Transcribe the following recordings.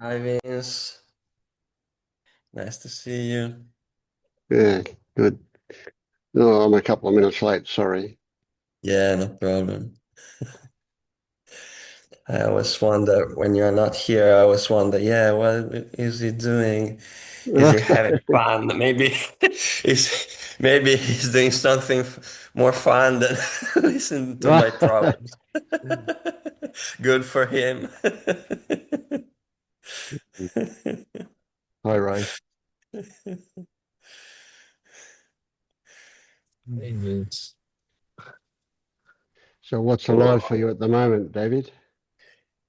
Hi, Vince. Nice to see you. Yeah, good. No, I'm a couple of minutes late. Sorry. Yeah, no problem. I always wonder when you're not here, I always wonder, yeah, what is he doing? Is he having fun? Maybe he's doing something more fun than listening to my problems. Good for him. Hi, Ray. Hey, Vince. So, what's alive for Cool. you at the moment, David?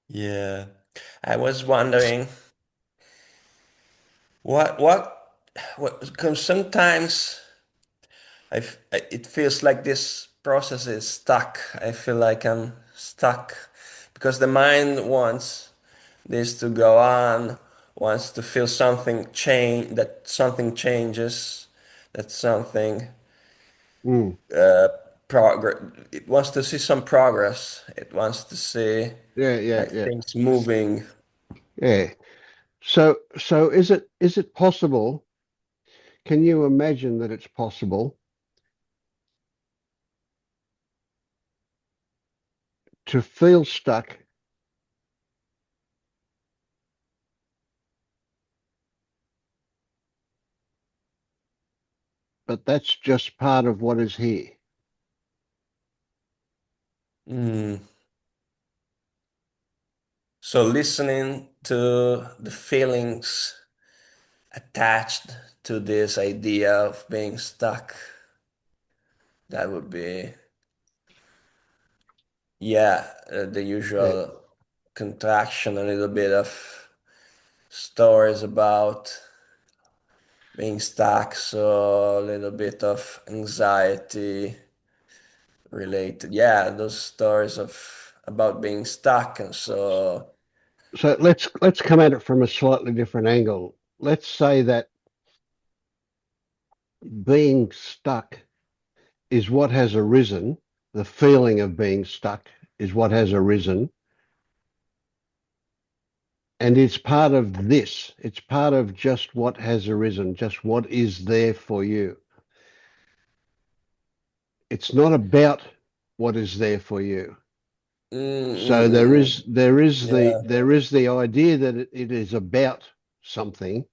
Yeah. I was wondering what, because sometimes it feels like this process is stuck. I feel like I'm stuck because the mind wants this to go on, wants to feel something change, that something changes, that something Mm. uh, progress. It wants to see some progress. It wants to see Yeah, yeah, like yeah, things moving. yeah. So is it possible? Can you imagine that it's possible to feel stuck, but that's just part of what is here? Mm. So listening to the feelings attached to this idea of being stuck. That would be, yeah, the Yeah. usual contraction, a little bit of stories about being stuck, so a little bit of anxiety related. Yeah, those stories of about being stuck, and so, So let's come at it from a slightly different angle. Let's say that being stuck is what has arisen. The feeling of being stuck is what has arisen. And it's part of this. It's part of just what has arisen, just what is there for you. It's not about what is there for you. So there mm, is there is the yeah, there is the idea that it is about something,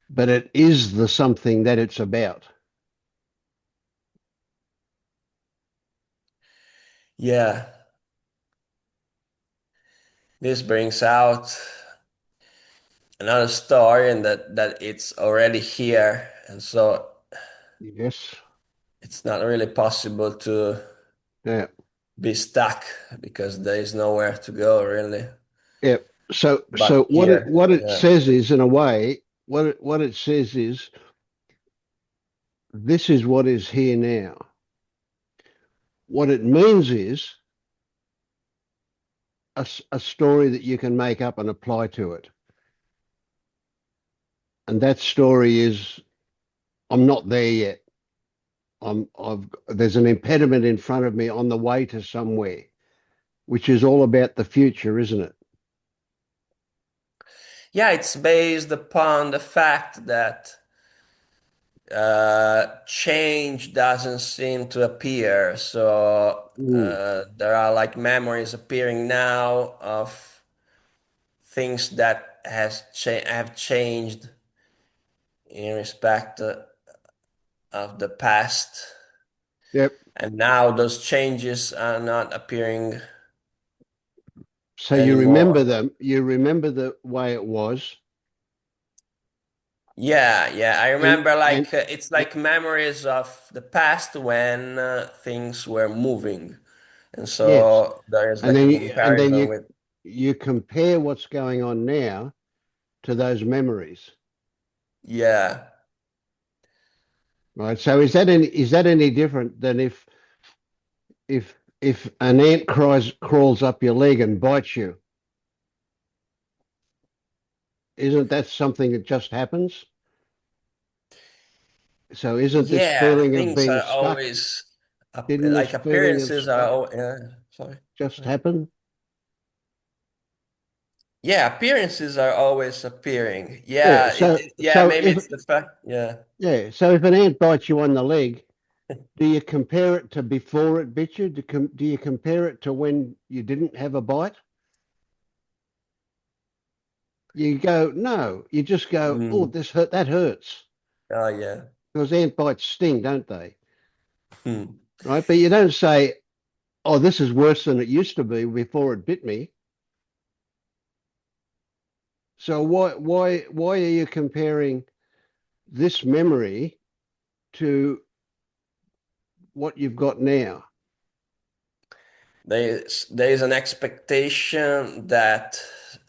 but it is the something that it's about. yeah. This brings out another story, and that it's already here, and so Yes. it's not really possible to Yeah. be stuck because there is nowhere to go really Yeah. So but what it here. what it Yeah. says is, in a way, what it says is, this is what is here now. What it means is a story that you can make up and apply to it. And that story is, I'm not there yet. There's an impediment in front of me on the way to somewhere, which is all about the future, isn't it? Yeah, it's based upon the fact that change doesn't seem to appear. So Mm. there are like memories appearing now of things that have changed in respect of the past. Yep. And now those changes are not appearing So you remember anymore. them. You remember the way it was, Yeah, yeah. I and remember and like it's like memories of the past when things were moving. And yes, so there is and like a then comparison with, you compare what's going on now to those memories, yeah. right? So is that any different than if an ant crawls up your leg and bites you? Isn't that something that just happens? So isn't this Yeah, feeling of things being are stuck? always Didn't this like feeling of appearances are stuck yeah, sorry. just Sorry. happen? Yeah, appearances are always appearing. Yeah. Yeah, So yeah, so maybe if it's the fact. Yeah. yeah, so if an ant bites you on the leg, do you compare it to before it bit you? Do you compare it to when you didn't have a bite? You go, no. You just go, oh, Mm. this hurt. That hurts Oh, yeah. because ant bites sting, don't they? Hmm. Right? But you don't say, oh, this is worse than it used to be before it bit me. So why are you comparing this memory to what you've got now? There's an expectation that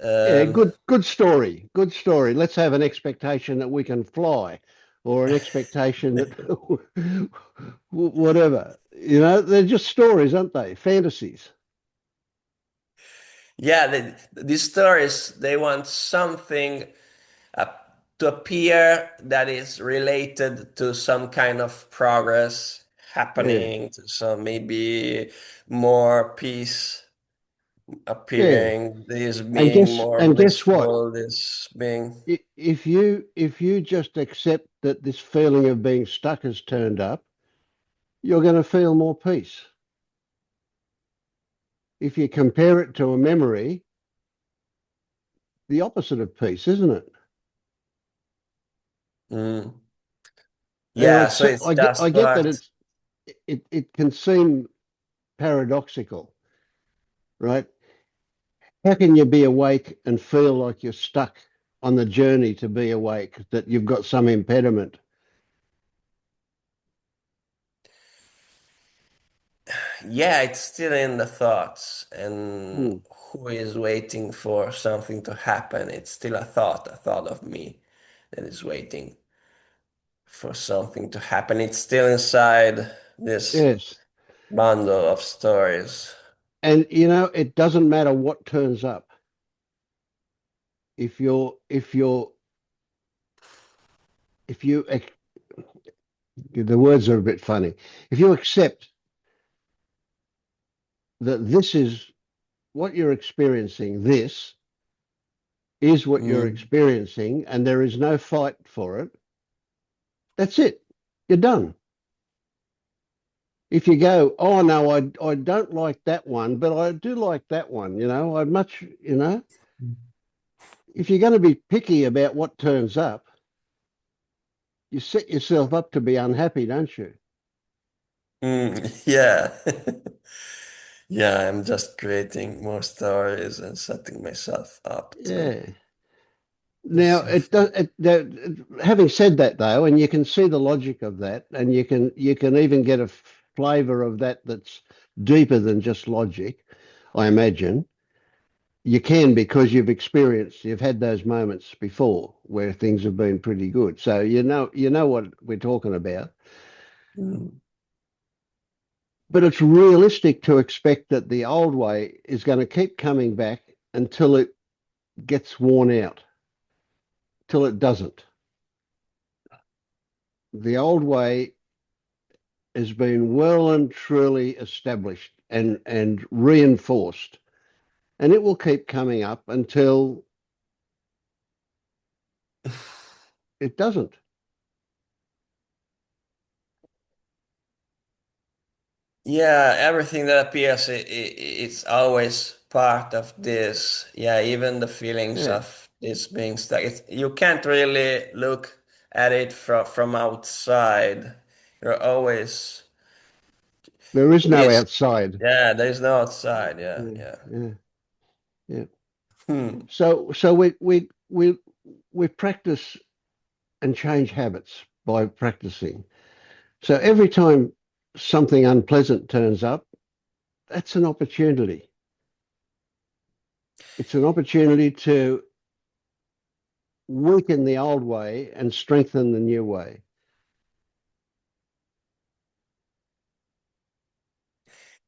Yeah, um, good story. Good story. Let's have an expectation that we can fly or an expectation that whatever. You know, they're just stories, aren't they? Fantasies. yeah, these stories they want something uh, to appear that is related to some kind of progress Yeah. happening, to some maybe more peace Yeah. appearing, this And being more guess what? blissful, this being. If you just accept that this feeling of being stuck has turned up, you're going to feel more peace. If you compare it to a memory, the opposite of peace, isn't it? Mm. And Yeah, so it's I just get that part. it can seem paradoxical, right? How can you be awake and feel like you're stuck on the journey to be awake, that you've got some impediment? Yeah, it's still in the thoughts, and Hmm. who is waiting for something to happen? It's still a thought of me that is waiting for something to happen. It's still inside this Yes. bundle of stories. And it doesn't matter what turns up. If you the words are a bit funny. If you accept that this is what you're experiencing, this is what you're Mm, experiencing, and there is no fight for it, that's it. You're done. If you go, oh no, I don't like that one, but I do like that one, I'd much, if you're going to be picky about what turns up, you set yourself up to be unhappy, don't you? yeah. Yeah, I'm just creating more stories and setting myself up Yeah. to Now, it suffer. does. Having said that, though, and you can see the logic of that, and you can even get a flavour of that that's deeper than just logic. I imagine you can because you've had those moments before where things have been pretty good, so you know what we're talking about. Mm, But it's realistic to expect that the old way is going to keep coming back until it gets worn out, till it doesn't. The old way has been well and truly established and reinforced, and it will keep coming up until it doesn't. Yeah, everything that appears, it's always part of this. Yeah, even the feelings Yeah, of this being stuck. You can't really look at it from outside. You're always there is no this. outside. Yeah, there's no outside. Yeah, Yeah, yeah. yeah, yeah. Hmm. So we practice and change habits by practicing. So every time something unpleasant turns up, that's an opportunity. It's an opportunity to weaken the old way and strengthen the new way.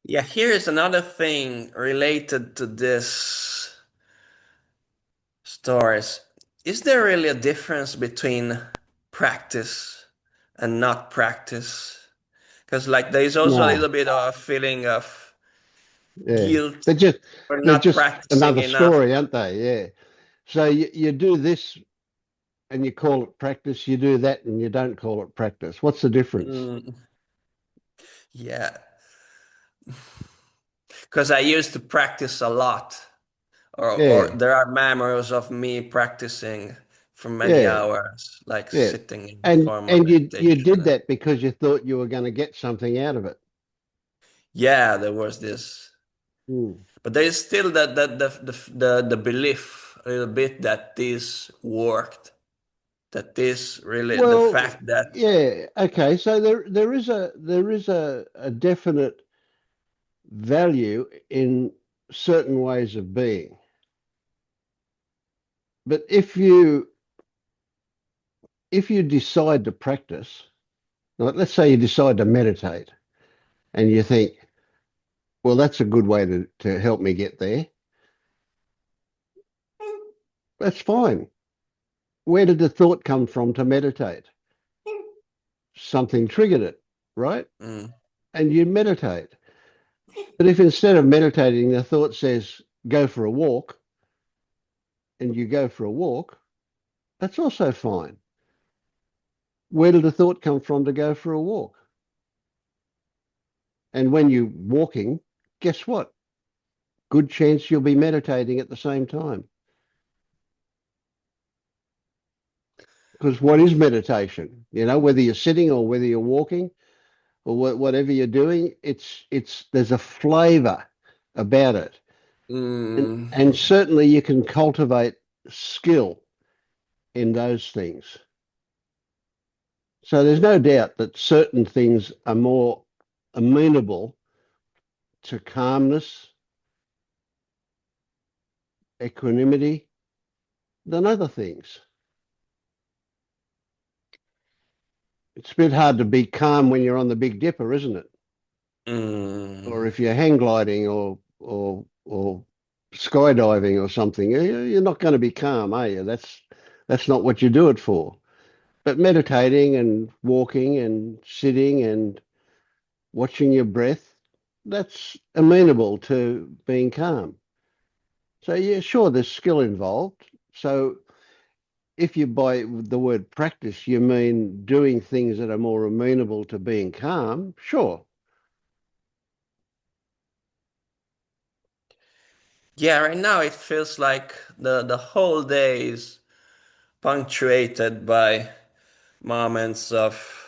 Yeah, here is another thing related to this stories. Is there really a difference between practice and not practice? Because like there is also a No, little bit of a feeling of Yeah. guilt They're just for they're not just practicing another enough. story, aren't they? Yeah. So you do this and you call it practice. You do that and you don't call it practice. What's the difference? Mm, yeah, because I used to practice a lot, or Yeah. there are memories of me practicing for many Yeah. hours, like Yeah. sitting in And formal and you meditation. did that because you thought you were going to get something out of it. Yeah, there was this, Hmm. but there is still the belief a little bit that this worked, that this really the Well, fact that yeah. Okay. So there is a definite value in certain ways of being. But if you decide to practice, like let's say you decide to meditate and you think, well, that's a good way to help me get there. That's fine. Where did the thought come from to meditate? Something triggered it, right? mm, And you meditate. But if instead of meditating, the thought says, go for a walk, and you go for a walk, that's also fine. Where did the thought come from to go for a walk? And when you're walking, guess what? Good chance you'll be meditating at the same time. Because what is meditation? Whether you're sitting or whether you're walking or whatever you're doing, it's there's a flavor about it. And, mm, and certainly you can cultivate skill in those things. So there's no doubt that certain things are more amenable to calmness, equanimity than other things. It's a bit hard to be calm when you're on the Big Dipper, isn't it? mm, Or if you're hang gliding or skydiving or something, you're not going to be calm, are you? That's not what you do it for. But meditating and walking and sitting and watching your breath, that's amenable to being calm. So yeah, sure, there's skill involved. So if you by the word practice you mean doing things that are more amenable to being calm, sure. yeah, right now it feels like the whole day is punctuated by moments of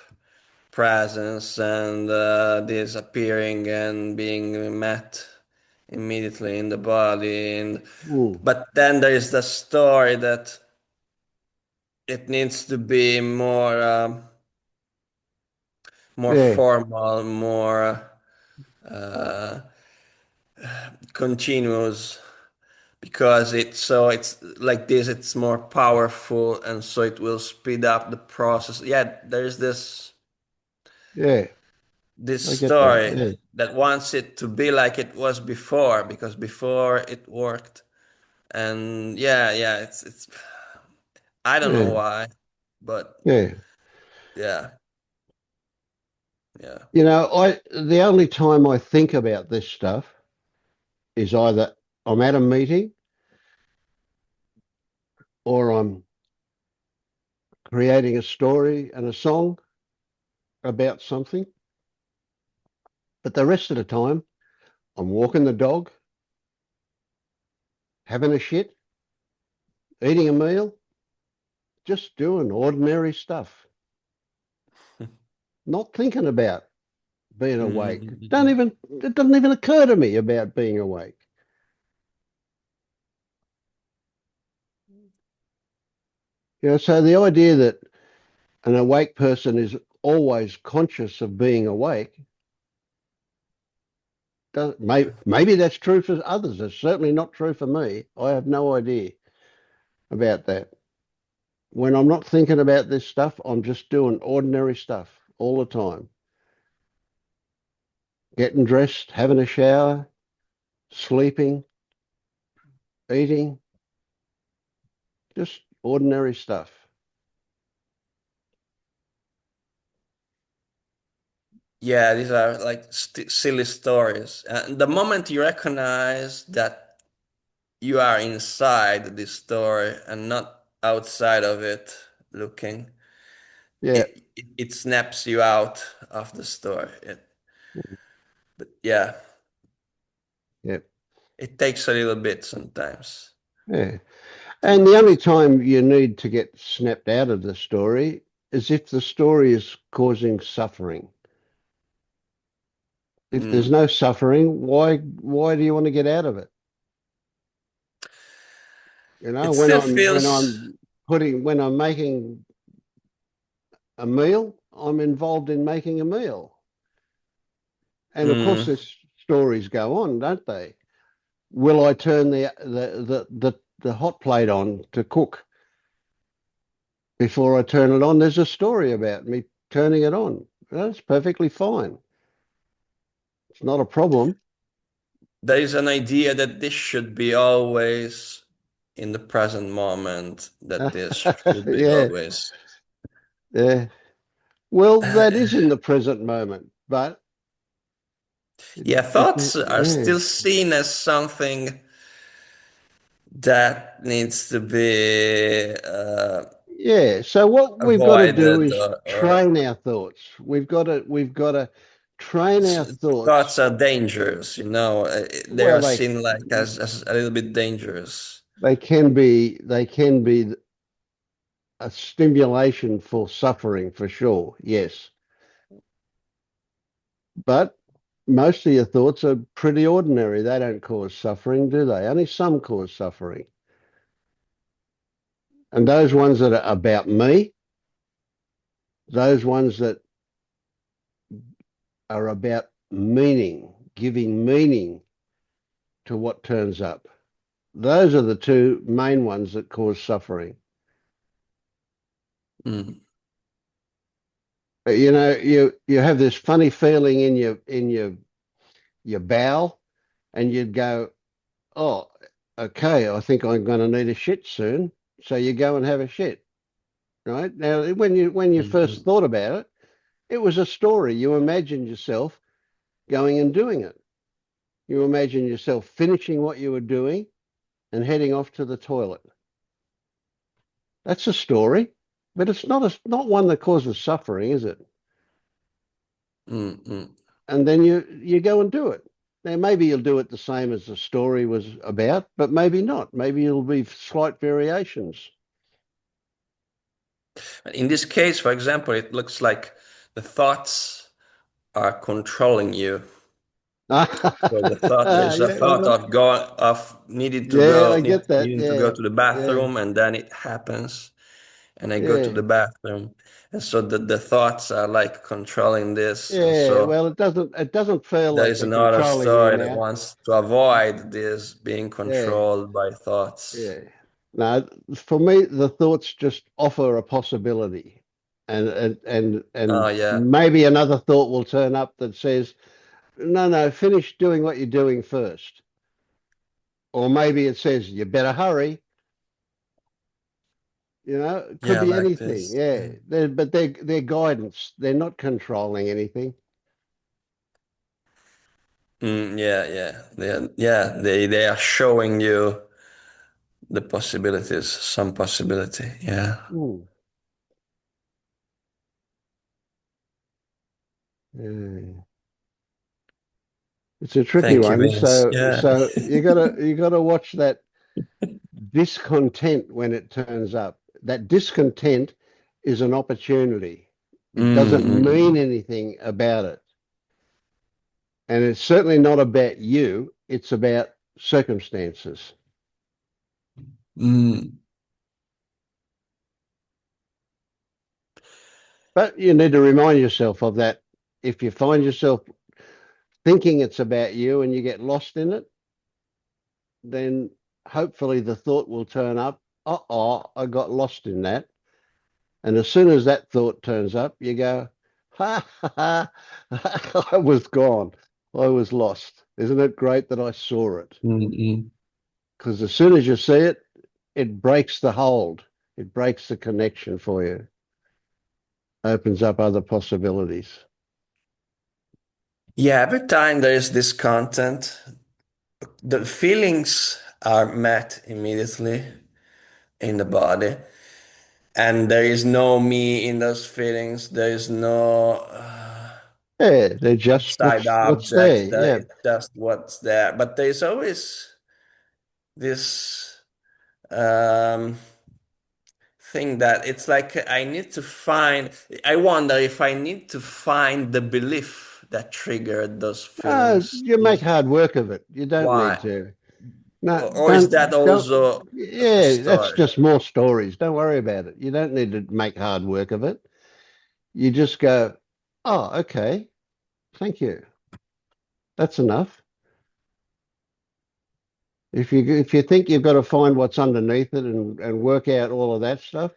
presence and disappearing and being met immediately in the body. And Mm. but then there is the story that it needs to be more Yeah, formal, more uh, continuous, because it's like this, it's more powerful, and so it will speed up the process. Yeah, there's yeah, this I get that. story Yeah, that wants it to be like it was before, because before it worked. And yeah, it's I don't know yeah, why, but yeah. yeah, yeah. I the only time I think about this stuff is either I'm at a meeting or I'm creating a story and a song about something. But the rest of the time, I'm walking the dog, having a shit, eating a meal, just doing ordinary stuff, not thinking about being awake. Don't Mm. even it doesn't even occur to me about being awake. So the idea that an awake person is always conscious of being awake, maybe that's true for others. It's certainly not true for me. I have no idea about that. When I'm not thinking about this stuff, I'm just doing ordinary stuff all the time. Getting dressed, having a shower, sleeping, eating, just ordinary stuff. Yeah, these are like st silly stories. And the moment you recognize that you are inside this story and not outside of it looking, Yeah, it snaps you out of the story. But yeah, yeah, it takes a little bit sometimes yeah. And the to only time you need to get snapped out of the story is if the story is causing suffering. If there's mm. no suffering, why do you want to get out of it? You know, It when still I'm when feels I'm when I'm making a meal, I'm involved in making a meal. And of course, mm, there's stories go on, don't they? Will I turn the hot plate on to cook before I turn it on? There's a story about me turning it on. That's perfectly fine. It's not a problem. there is an idea that this should be always in the present moment, that this should be Yeah, always. yeah. Well, that is in the present moment, but Yeah, it thoughts are yeah. still seen as something that needs to be Yeah. So what we've got to do avoided, is or train our thoughts. We've got to train our thoughts thoughts. are dangerous, you know. They Well, are seen like as a little bit dangerous. they can be a stimulation for suffering for sure. Yes. But most of your thoughts are pretty ordinary. They don't cause suffering, do they? Only some cause suffering. And those ones that are about me, those ones that are about meaning, giving meaning to what turns up. Those are the two main ones that cause suffering. Mm. You know, you have this funny feeling in your bowel, and you'd go, "Oh, okay, I think I'm going to need a shit soon." So you go and have a shit, right? Now, when you first Mm, thought about it, it was a story. You imagined yourself going and doing it. You imagined yourself finishing what you were doing and heading off to the toilet. That's a story, but it's not one that causes suffering, is it? mm, mm. And then you go and do it. Now maybe you'll do it the same as the story was about, but maybe not. Maybe it'll be slight variations. In this case, for example, it looks like the thoughts are controlling you. So there is a Yeah, thought well, of going of yeah, I get that. needing to go Yeah, to the yeah, bathroom, and then it happens, and I go to yeah, the bathroom, and so the thoughts are like controlling this, and yeah. so Well, it doesn't feel there like is they're another controlling you story that now. wants to avoid this being Yeah, controlled by thoughts. yeah. No, for me, the thoughts just offer a possibility, and Oh yeah, maybe another thought will turn up that says, "No, no, finish doing what you're doing first." Or maybe it says, "You better hurry." It could yeah, be like anything. this. Yeah, Yeah, but they're guidance. They're not controlling anything. yeah, they are showing you the possibilities, some possibility. Yeah. Mm. Yeah. It's a tricky Thank you, one. Vince. So Yeah. so you gotta watch that discontent when it turns up. That discontent is an opportunity. It doesn't mean Mm, anything about it. And it's certainly not about you. It's about circumstances. mm. But you need to remind yourself of that. If you find yourself thinking it's about you and you get lost in it, then hopefully the thought will turn up, I got lost in that. And as soon as that thought turns up, you go, ha, ha, ha, I was gone. I was lost. Isn't it great that I saw it? Mm. Because as soon as you see it, it breaks the hold, it breaks the connection for you, opens up other possibilities. Yeah, every time there is this content, the feelings are met immediately in the body, and there is no me in those feelings. There is no Yeah, they're just outside what's there. object. That Yeah. is just what's there. But there is always this um, thing that it's like I need to find. I wonder if I need to find the belief that triggered those feelings. You make hard work of it. You don't need Why? to. No, Or is that don't. also a Yeah, that's story? just more stories. Don't worry about it. You don't need to make hard work of it. You just go, oh, okay, thank you. That's enough. If you think you've got to find what's underneath it and work out all of that stuff,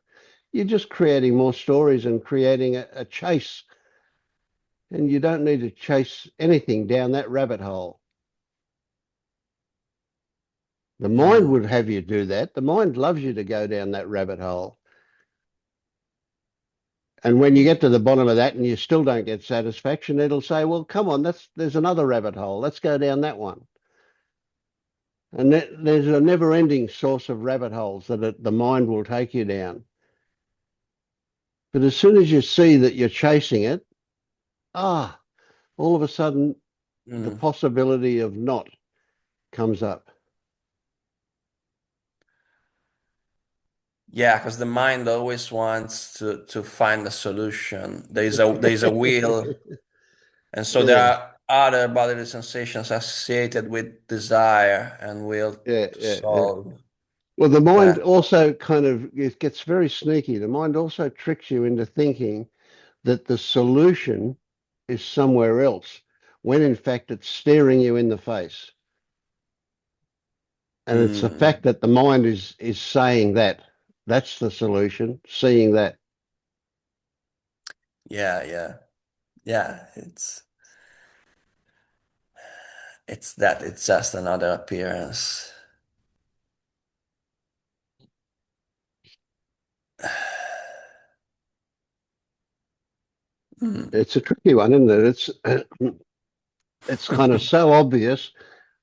you're just creating more stories and creating a chase. And you don't need to chase anything down that rabbit hole. The mind Mm, would have you do that. The mind loves you to go down that rabbit hole. And when you get to the bottom of that and you still don't get satisfaction, it'll say, well, come on, there's another rabbit hole. Let's go down that one. And there's a never ending source of rabbit holes that the mind will take you down. But as soon as you see that you're chasing it, ah, all of a sudden the mm. possibility of not comes up. Yeah, because the mind always wants to find a solution. There is a will, and so there Yeah, are other bodily sensations associated with desire and will yeah, to yeah, yeah. solve Well, the mind that. also kind of it gets very sneaky. The mind also tricks you into thinking that the solution is somewhere else, when in fact it's staring you in the face. And it's the Mm, fact that the mind is saying that that's the solution, seeing that. yeah, yeah, yeah. It's that. It's just another appearance. Mm. It's a tricky one, isn't it? It's kind of so obvious,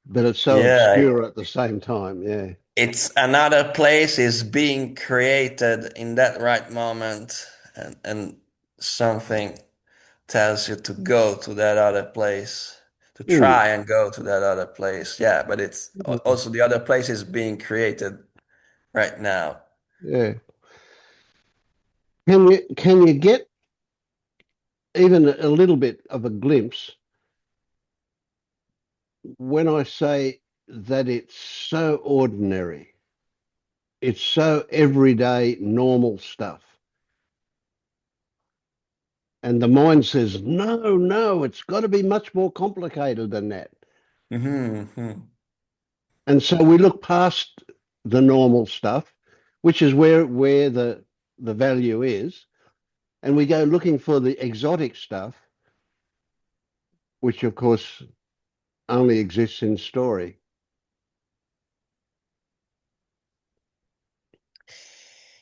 but it's so Yeah, obscure at the same time. Yeah. it's another place is being created in that right moment, and something tells you to go to that other place, to Mm. try and go to that other place. Yeah, but it's Mm. also the other place is being created right now. Yeah. Can you get even a little bit of a glimpse when I say that it's so ordinary, it's so everyday, normal stuff. And the mind says, no, no, it's got to be much more complicated than that. Hmm. And so we look past the normal stuff, which is where the value is, and we go looking for the exotic stuff, which of course only exists in story.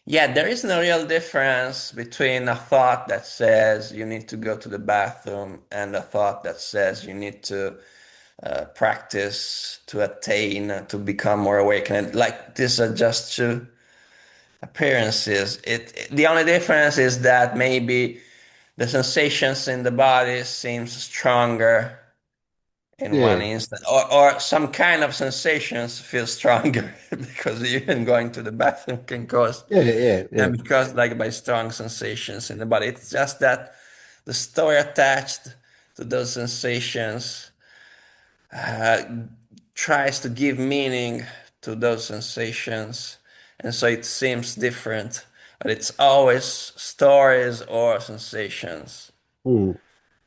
Yeah, there is no real difference between a thought that says you need to go to the bathroom and a thought that says you need to practice to attain, to become more awakened. Like these are just two appearances. The only difference is that maybe the sensations in the body seems stronger in one Yeah, instant, or some kind of sensations feel stronger because even going to the bathroom can cause, yeah, yeah, yeah. and because like by strong sensations in the body. It's just that the story attached to those sensations uh, tries to give meaning to those sensations, and so it seems different, but it's always stories or sensations. Mm,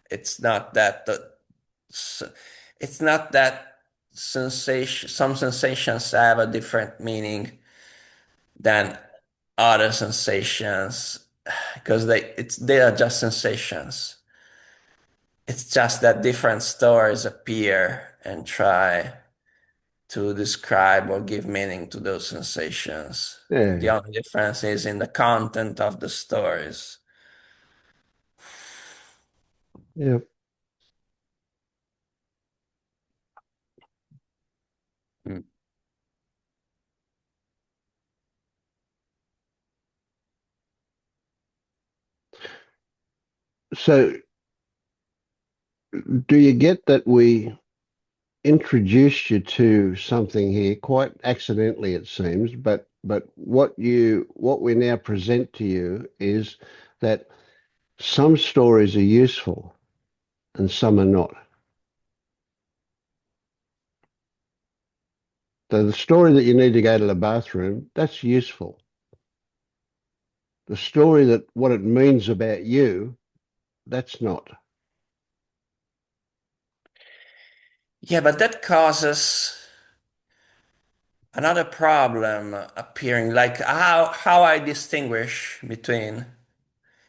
It's not that the it's not that sensation. Some sensations have a different meaning than other sensations because they are just sensations. It's just that different stories appear and try to describe or give meaning to those sensations. The yeah, only difference is in the content of the stories. yeah. So do you get that we introduced you to something here quite accidentally, it seems, but what we now present to you is that some stories are useful and some are not. So the story that you need to go to the bathroom, that's useful. The story that what it means about you, that's not. Yeah, but that causes another problem appearing, like how I distinguish between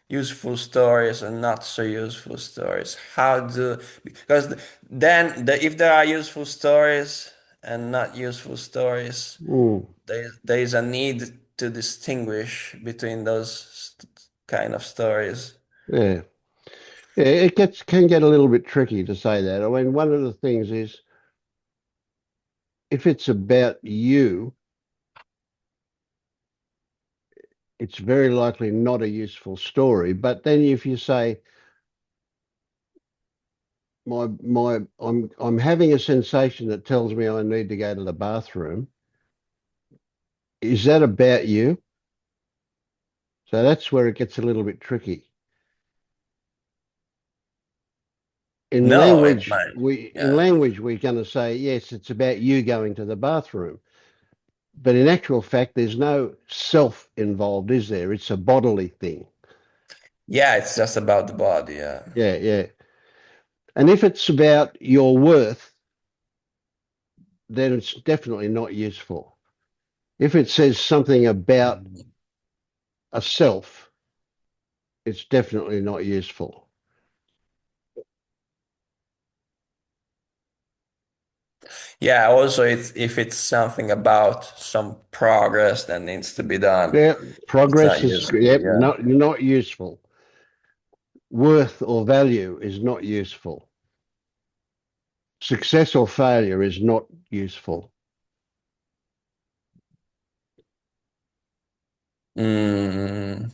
useful stories and not so useful stories. How do because then if there are useful stories and not useful stories, Mm, there is a need to distinguish between those kind of stories. yeah. Yeah, it gets can get a little bit tricky to say that. I mean, one of the things is if it's about you, it's very likely not a useful story. But then if you say, I'm having a sensation that tells me I need to go to the bathroom, is that about you? So that's where it gets a little bit tricky. No, it might. In Yeah. language we're going to say, yes, it's about you going to the bathroom. But in actual fact, there's no self involved, is there? It's a bodily thing. Yeah, it's just about the body. Yeah. Yeah, yeah. And if it's about your worth, then it's definitely not useful. If it says something about a self, it's definitely not useful. Yeah, also if it's something about some progress that needs to be done, Yeah, it's progress not is useful. yep, Yeah. not useful. Worth or value is not useful. Success or failure is not useful. Mm,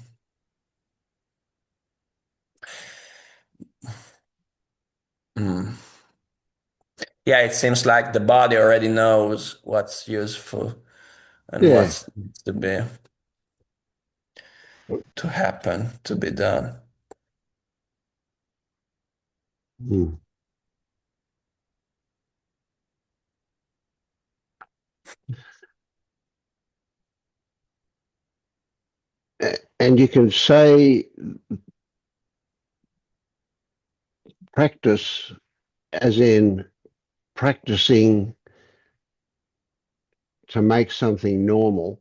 mm. Yeah, it seems like the body already knows what's useful and Yeah. what needs to happen, to be done. Mm. And you can say practice as in practicing to make something normal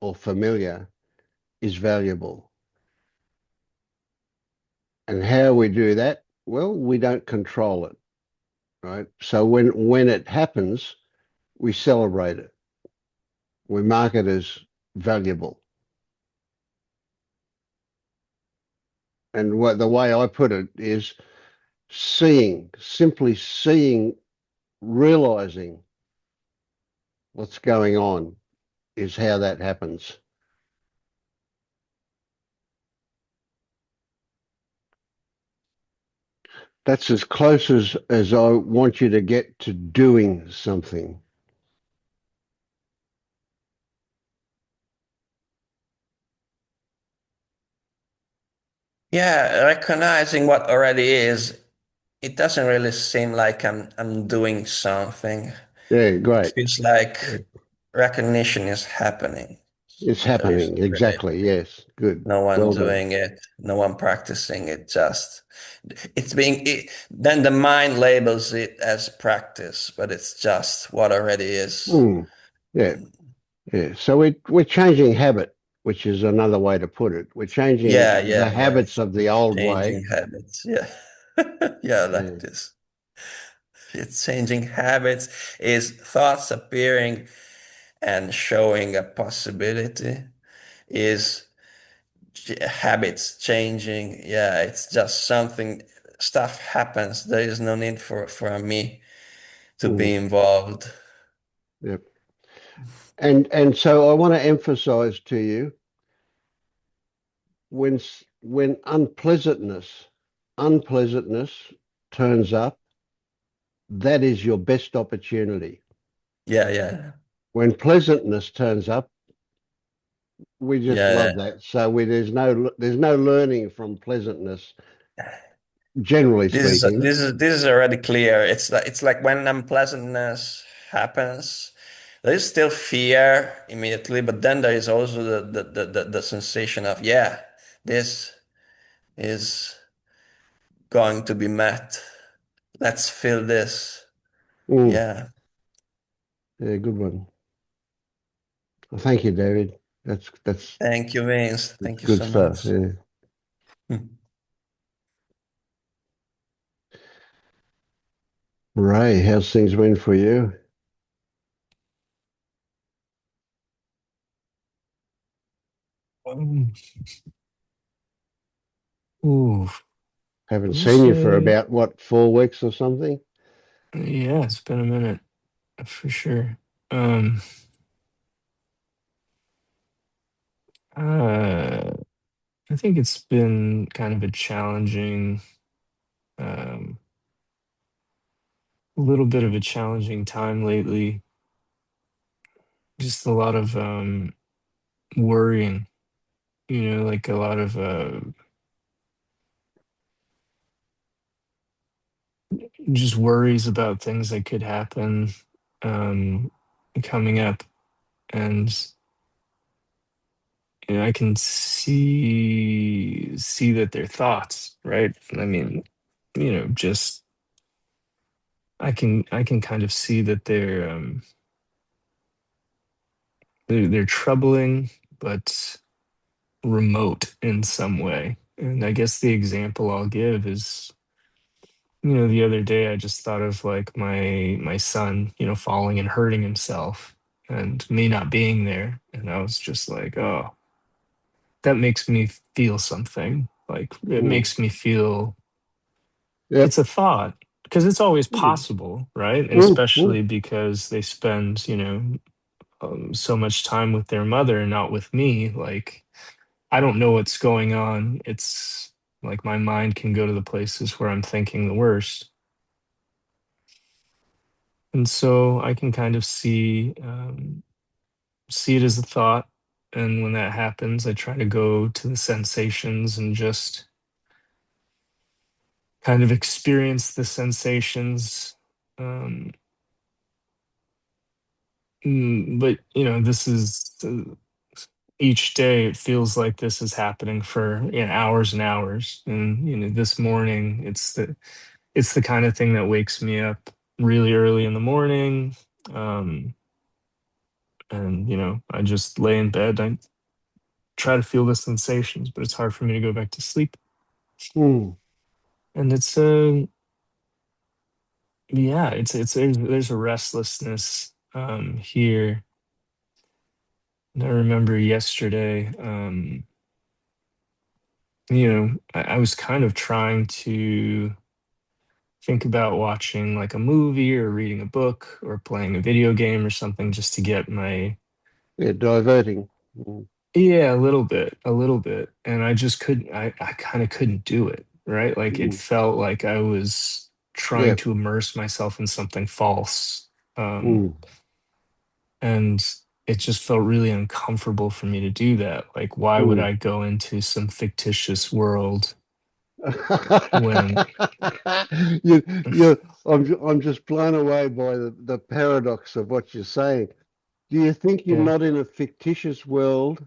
or familiar is valuable. And how we do that? Well, we don't control it, right? So when it happens, we celebrate it. We mark it as valuable. And what the way I put it is seeing, simply seeing, realizing what's going on is how that happens. That's as close as I want you to get to doing something. Yeah, recognizing what already is, it doesn't really seem like I'm doing something. Yeah, It great. feels like Yeah. recognition is happening. It's There is happening. really Exactly. Yes. Good. no one Well done. doing it, no one practicing it, just then the mind labels it as practice, but it's just what already is. Mm. Yeah. Yeah. So we're changing habit, which is another way to put it. We're changing the Yeah. habits of the old way. Changing habits. Yeah. Yeah, like Yeah. this. It's changing habits is thoughts appearing and showing a possibility is habits changing. Yeah, it's just something, stuff happens. There is no need for me to be Mm. involved. Yep. And so I want to emphasize to you when when unpleasantness turns up, that is your best opportunity. Yeah, yeah, When pleasantness turns up, we just yeah. love that. So there's no learning from pleasantness, generally speaking. This is already clear. It's like when unpleasantness happens, there is still fear immediately, but then there is also the sensation of, yeah, this is going to be met. Let's feel this. Mm, Yeah. yeah, good one. Well, thank you, David. That's Thank you, Vince. that's Thank you good so stuff. much. Yeah. Ray, how's things been for you? Um, ooh, Haven't I'll seen you for say, about what, 4 weeks or something? yeah, it's been a minute for sure. Um, uh, I think it's been kind of a challenging, um, a little bit of a challenging time lately. Just a lot of worrying, like a lot of just worries about things that could happen um, coming up, and I can see that they're thoughts, right? I mean, just I can kind of see that they're troubling, but remote in some way. And I guess the example I'll give is, the other day I just thought of like my son, falling and hurting himself and me not being there. And I was just like, oh, that makes me feel something. Like it Mm. makes me feel it's Yep. a thought because it's always Mm. possible, right? And Mm. Mm. especially because they spend, so much time with their mother and not with me. Like, I don't know what's going on. It's like my mind can go to the places where I'm thinking the worst. And so I can kind of see it as a thought. And when that happens, I try to go to the sensations and just kind of experience the sensations. Um, but this is each day it feels like this is happening for hours and hours. And this morning it's the kind of thing that wakes me up really early in the morning. Um, and I just lay in bed. I try to feel the sensations, but it's hard for me to go back to sleep. Mm. And it's yeah, it's there's a restlessness here. And I remember yesterday, I was kind of trying to think about watching like a movie or reading a book or playing a video game or something just to get my Yeah, diverting. Mm. yeah, a little bit. And I just couldn't I kind of couldn't do it, right? Like it Mm. felt like I was trying Yep. to immerse myself in something false. Um, Mm. and it just felt really uncomfortable for me to do that. Like, why would Mm. I go into some fictitious world when you, you, I'm just blown away by the paradox of what you're saying. Do you think you're yeah. not in a fictitious world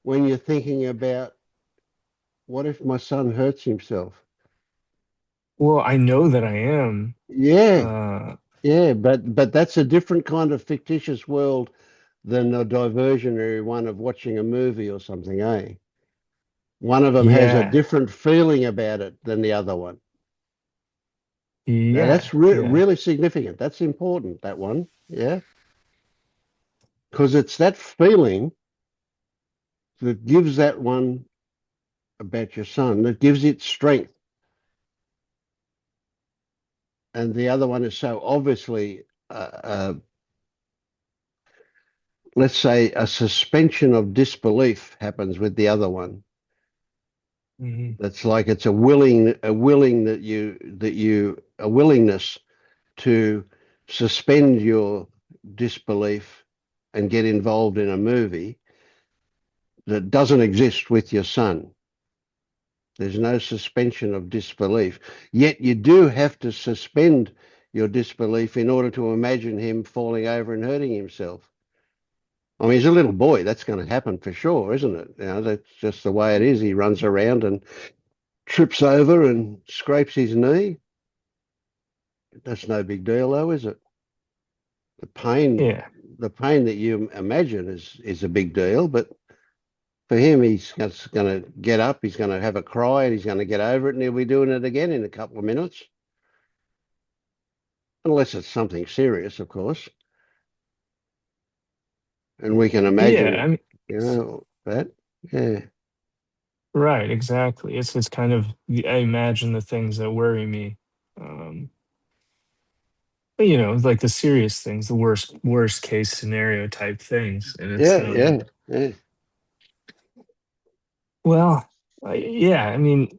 when you're thinking about what if my son hurts himself? Well, I know that I am. Yeah, Uh, yeah, but that's a different kind of fictitious world than a diversionary one of watching a movie or something, eh? One of them has a yeah, different feeling about it than the other one. Now yeah, that's yeah. really significant. That's important, that one. Yeah. Because it's that feeling that gives that one about your son, that gives it strength. And the other one is so obviously, let's say, a suspension of disbelief happens with the other one. Hmm. That's like it's a willingness to suspend your disbelief and get involved in a movie that doesn't exist with your son. There's no suspension of disbelief. Yet you do have to suspend your disbelief in order to imagine him falling over and hurting himself. I mean, he's a little boy. That's going to happen for sure, isn't it? You know, that's just the way it is. He runs around and trips over and scrapes his knee. That's no big deal, though, is it? The pain, Yeah. the pain that you imagine is a big deal, but for him, he's going to get up, he's going to have a cry, and he's going to get over it, and he'll be doing it again in a couple of minutes, unless it's something serious, of course. And we can Yeah. I imagine, mean, that. Yeah, right. Exactly. It's kind of I imagine the things that worry me. Um, but, like the serious things, the worst case scenario type things, and it's yeah, yeah, yeah, well, yeah. I mean,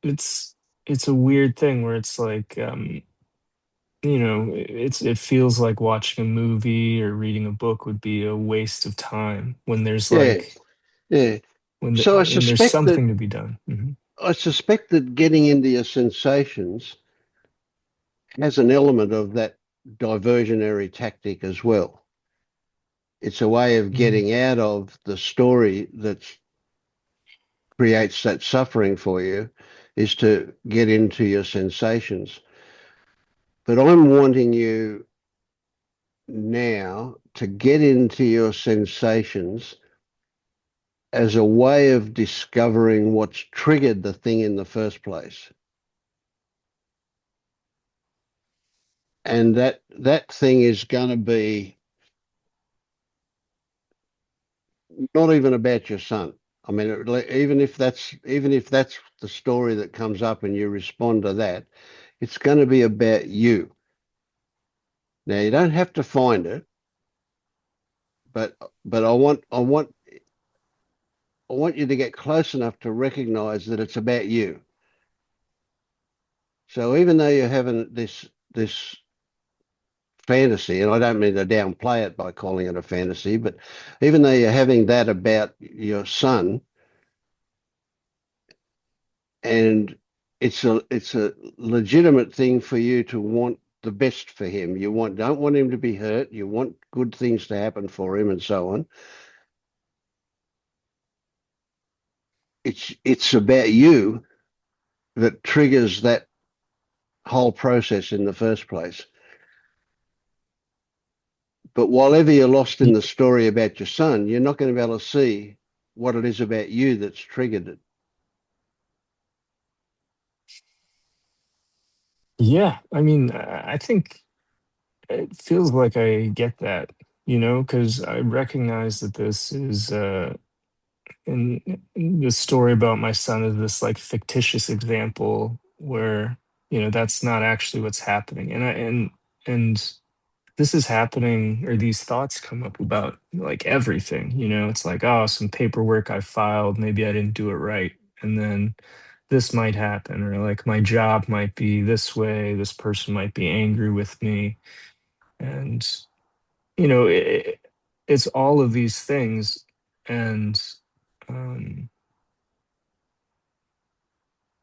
it's it's a weird thing where it's like it feels like watching a movie or reading a book would be a waste of time when there's yeah, like yeah. So and there's something to be done. Hmm. I suspect that getting into your sensations has an element of that diversionary tactic as well. It's a way of Hmm. getting out of the story that creates that suffering for you, is to get into your sensations. But I'm wanting you now to get into your sensations as a way of discovering what's triggered the thing in the first place. And that thing is going to be not even about your son. I mean, even if that's the story that comes up and you respond to that, it's going to be about you. Now you don't have to find it, but I want you to get close enough to recognize that it's about you. So even though you're having this fantasy, and I don't mean to downplay it by calling it a fantasy, but even though you're having that about your son, and it's a legitimate thing for you to want the best for him. Don't want him to be hurt. You want good things to happen for him, and so on. It's about you that triggers that whole process in the first place. But while ever you're lost in the story about your son, you're not going to be able to see what it is about you that's triggered it. Yeah, I mean, I think it feels like I get that, because I recognize that this is in the story about my son is this like fictitious example where that's not actually what's happening, and this is happening, or these thoughts come up about like everything. It's like, oh, some paperwork I filed, maybe I didn't do it right, and then this might happen, or like my job might be this way, this person might be angry with me, and it's all of these things. And um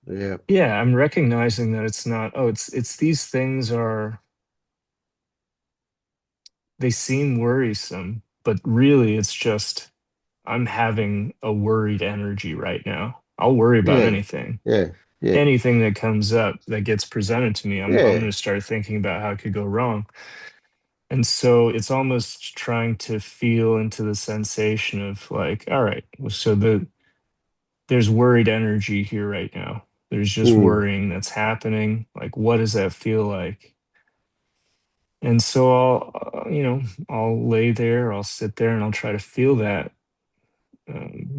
Yeah, yeah, I'm recognizing that it's not, oh, it's these things are, they seem worrisome, but really it's just I'm having a worried energy right now. I'll worry about yeah, anything. yeah, yeah, Anything that comes up that gets presented to me, I'm yeah. going to start thinking about how it could go wrong. And so it's almost trying to feel into the sensation of like, all right, so there's worried energy here right now. There's just Mm, worrying that's happening. Like, what does that feel like? And so I'll lay there, I'll sit there, and I'll try to feel that,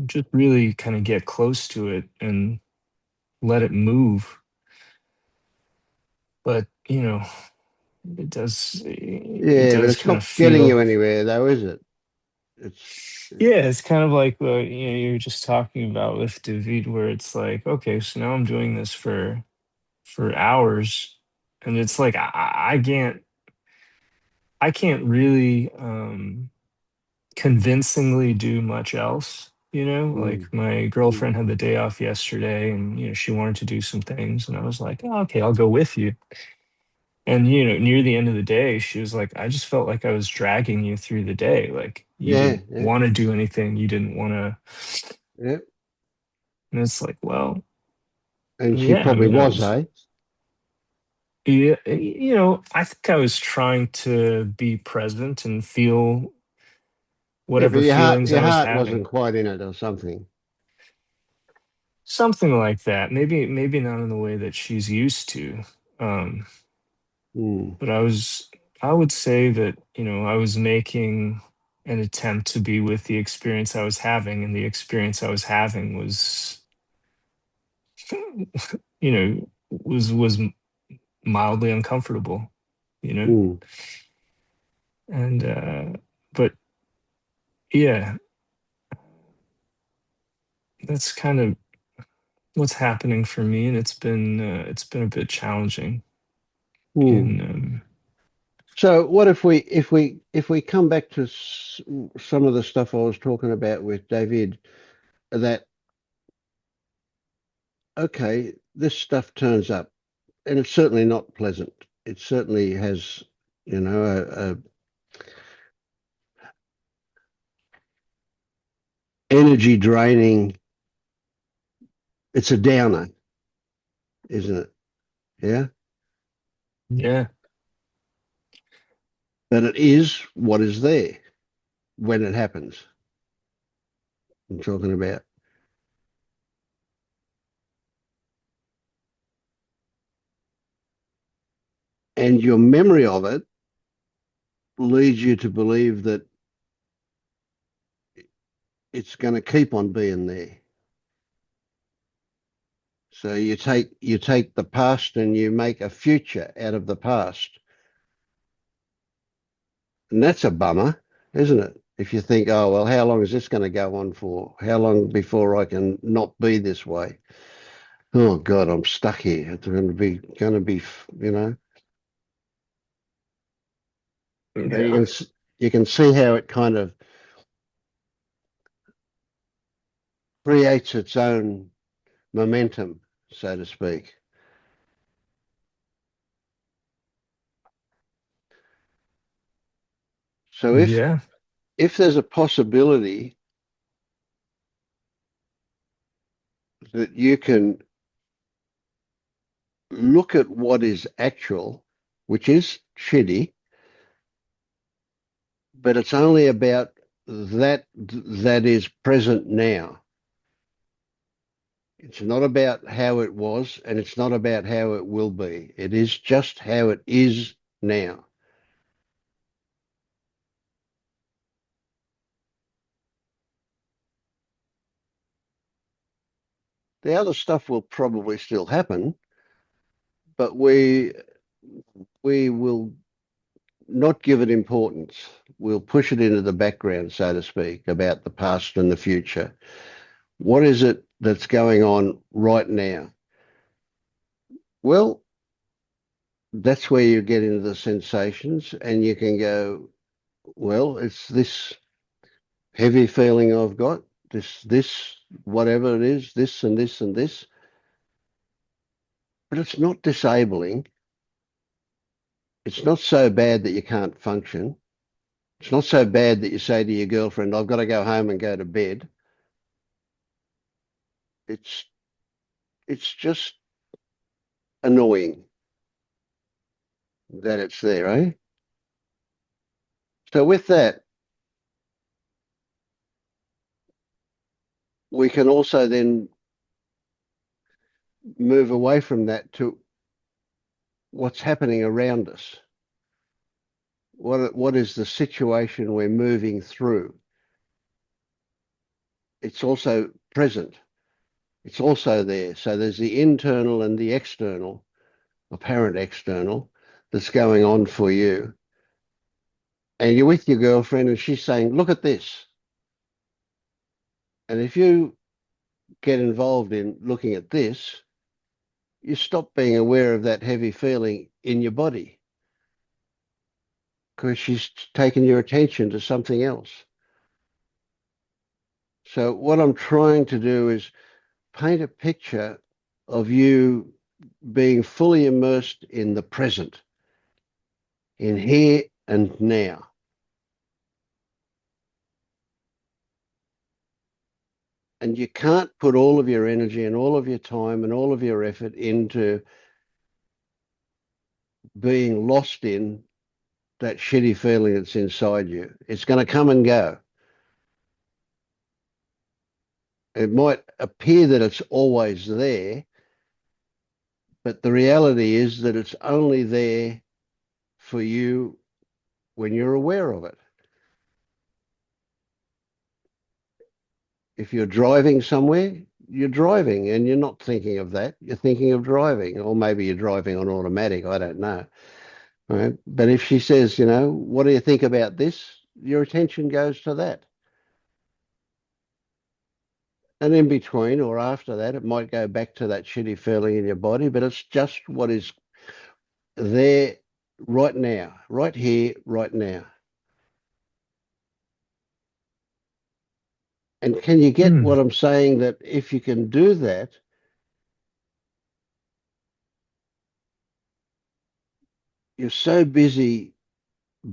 just really kind of get close to it and let it move. But it does yeah, but it's kind of not getting feel, you anywhere, though, is it? Yeah, it's kind of like you were just talking about with David, where it's like, okay, so now I'm doing this for hours, and it's like I can't really convincingly do much else. Like mm, my mm, girlfriend had the day off yesterday, and she wanted to do some things, and I was like, oh, okay, I'll go with you. And near the end of the day, she was like, I just felt like I was dragging you through the day. Like you yeah, didn't yeah, want to do anything. You didn't want to. yeah. And it's like, well, And she yeah, I probably mean, I was, was, eh? yeah, I think I was trying to be present and feel Yeah, but whatever feelings your I was heart wasn't having. quite in it or something. Something like that. Maybe not in the way that she's used to. Um, Mm, but I would say that, I was making an attempt to be with the experience I was having, and the experience I was having was, was mildly uncomfortable, you know? mm, And but yeah, that's kind of what's happening for me, and it's been a bit challenging mm. in So what if we come back to some of the stuff I was talking about with David, that okay, this stuff turns up and it's certainly not pleasant. It certainly has, a energy draining. It's a downer, isn't it? Yeah, yeah, but it is what is there when it happens. I'm talking about, and your memory of it leads you to believe that it's going to keep on being there. So you take the past and you make a future out of the past. And that's a bummer, isn't it? If you think, oh well, how long is this going to go on for? How long before I can not be this way? Oh God, I'm stuck here. It's going to be, you know. And yeah, you can see how it kind of creates its own momentum, so to speak. So yeah, if there's a possibility that you can look at what is actual, which is shitty, but it's only about that is present now. It's not about how it was, and it's not about how it will be. It is just how it is now. The other stuff will probably still happen, but we will not give it importance. We'll push it into the background, so to speak, about the past and the future. What is it that's going on right now? Well, that's where you get into the sensations, and you can go, well, it's this heavy feeling I've got, whatever it is, this and this and this, but it's not disabling. It's not so bad that you can't function. It's not so bad that you say to your girlfriend, I've got to go home and go to bed. It's it's just annoying that it's there, eh? So with that, we can also then move away from that to what's happening around us. What is the situation we're moving through? It's also present. It's also there. So there's the internal and the external, apparent external, that's going on for you. And you're with your girlfriend and she's saying, look at this. And if you get involved in looking at this, you stop being aware of that heavy feeling in your body because she's taken your attention to something else. So what I'm trying to do is paint a picture of you being fully immersed in the present, in here and now. And you can't put all of your energy and all of your time and all of your effort into being lost in that shitty feeling that's inside you. It's going to come and go. It might appear that it's always there, but the reality is that it's only there for you when you're aware of it. If you're driving somewhere, you're driving and you're not thinking of that. You're thinking of driving, or maybe you're driving on automatic. I don't know. Right? But if she says, what do you think about this? Your attention goes to that. And in between or after that, it might go back to that shitty feeling in your body, but it's just what is there right now, right here, right now. And can you get Hmm. what I'm saying? That if you can do that, you're so busy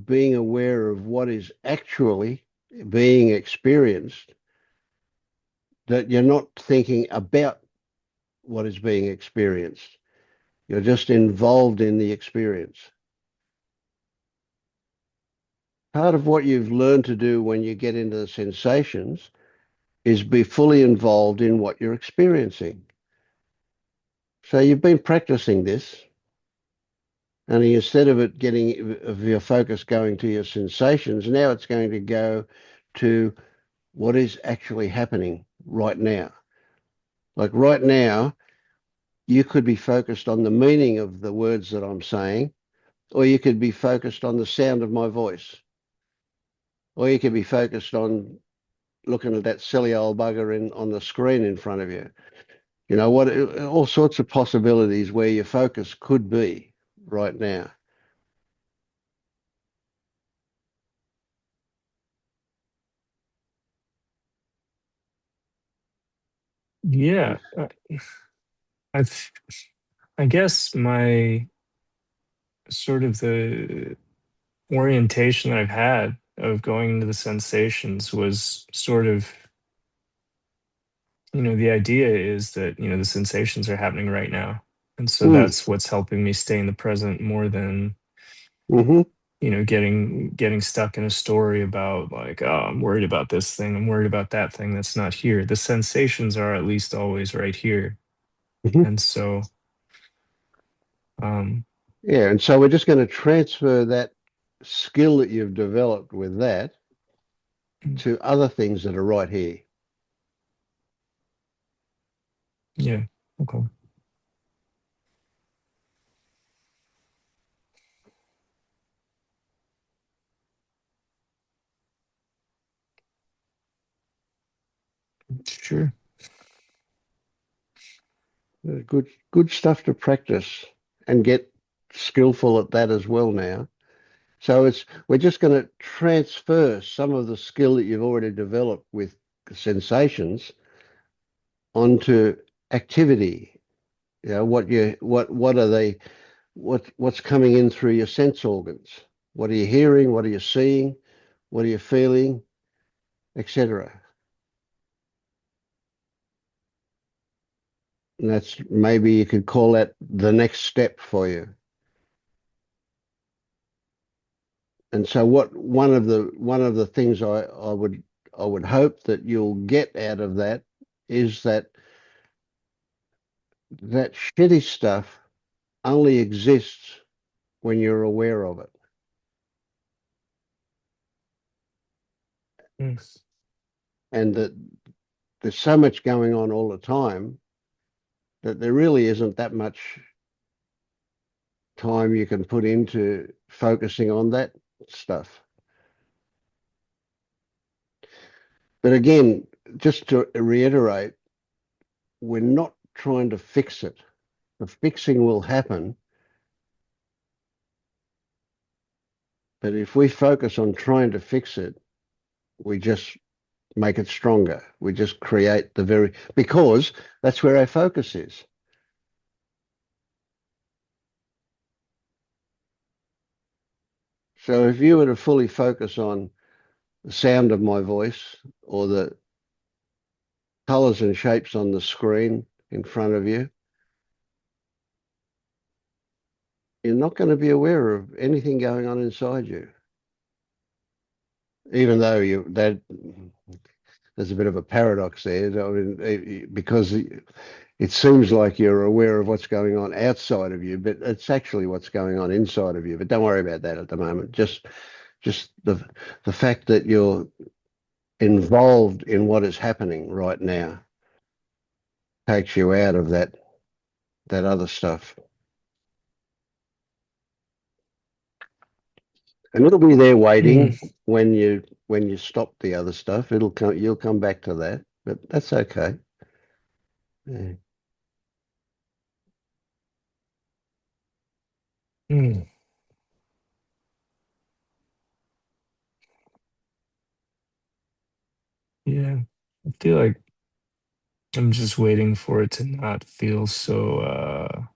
being aware of what is actually being experienced that you're not thinking about what is being experienced. You're just involved in the experience. Part of what you've learned to do when you get into the sensations is be fully involved in what you're experiencing. So you've been practicing this, and instead of it getting of your focus going to your sensations, now it's going to go to what is actually happening right now. Like right now, you could be focused on the meaning of the words that I'm saying, or you could be focused on the sound of my voice, or you could be focused on looking at that silly old bugger on the screen in front of you. What, all sorts of possibilities where your focus could be right now. Yeah. I th- I guess my sort of the orientation that I've had of going into the sensations was sort of, the idea is that, the sensations are happening right now. And so Mm. that's what's helping me stay in the present more than, Hmm. getting stuck in a story about like, oh, I'm worried about this thing, I'm worried about that thing that's not here. The sensations are at least always right here. Hmm. And so, um, Yeah, and so we're just going to transfer that skill that you've developed with that to other things that are right here. yeah, okay, sure. Good stuff to practice and get skillful at that as well now. So we're just going to transfer some of the skill that you've already developed with sensations onto activity. What are they? What's coming in through your sense organs? What are you hearing? What are you seeing? What are you feeling, etc. And that's, maybe you could call that the next step for you. And so one of the things I would hope that you'll get out of that is that shitty stuff only exists when you're aware of it. Mm. And that there's so much going on all the time that there really isn't that much time you can put into focusing on that stuff. But again, just to reiterate, we're not trying to fix it. The fixing will happen, but if we focus on trying to fix it, we just make it stronger. We just create the very, because that's where our focus is. So if you were to fully focus on the sound of my voice or the colors and shapes on the screen in front of you, you're not going to be aware of anything going on inside you, even though you that there's a bit of a paradox there. I mean, because it seems like you're aware of what's going on outside of you, but it's actually what's going on inside of you. But don't worry about that at the moment. Just the fact that you're involved in what is happening right now takes you out of that other stuff. And it'll be there Mm, waiting when you stop the other stuff. It'll come you'll come back to that, but that's okay. Yeah. mm, yeah. I feel like I'm just waiting for it to not feel so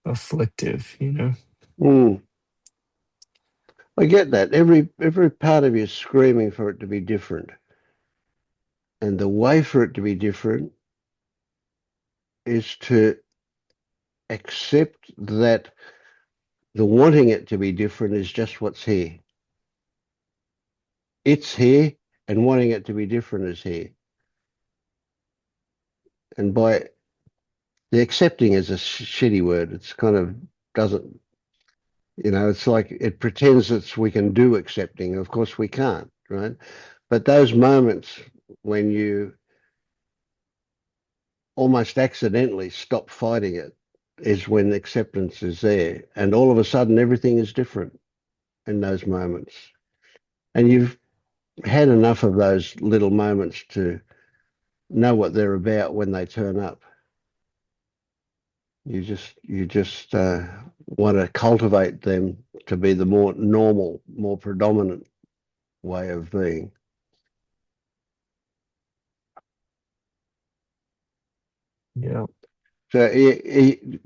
afflictive, you know? Mm, I get that. Every part of you is screaming for it to be different. And the way for it to be different is to accept that the wanting it to be different is just what's here. It's here, and wanting it to be different is here. And by the accepting is a shitty word. It's kind of doesn't, it's like it pretends that we can do accepting. Of course, we can't, right? But those moments when you almost accidentally stop fighting it is when acceptance is there. And all of a sudden, everything is different in those moments. And you've had enough of those little moments to know what they're about when they turn up. You just want to cultivate them to be the more normal, more predominant way of being. Yeah. So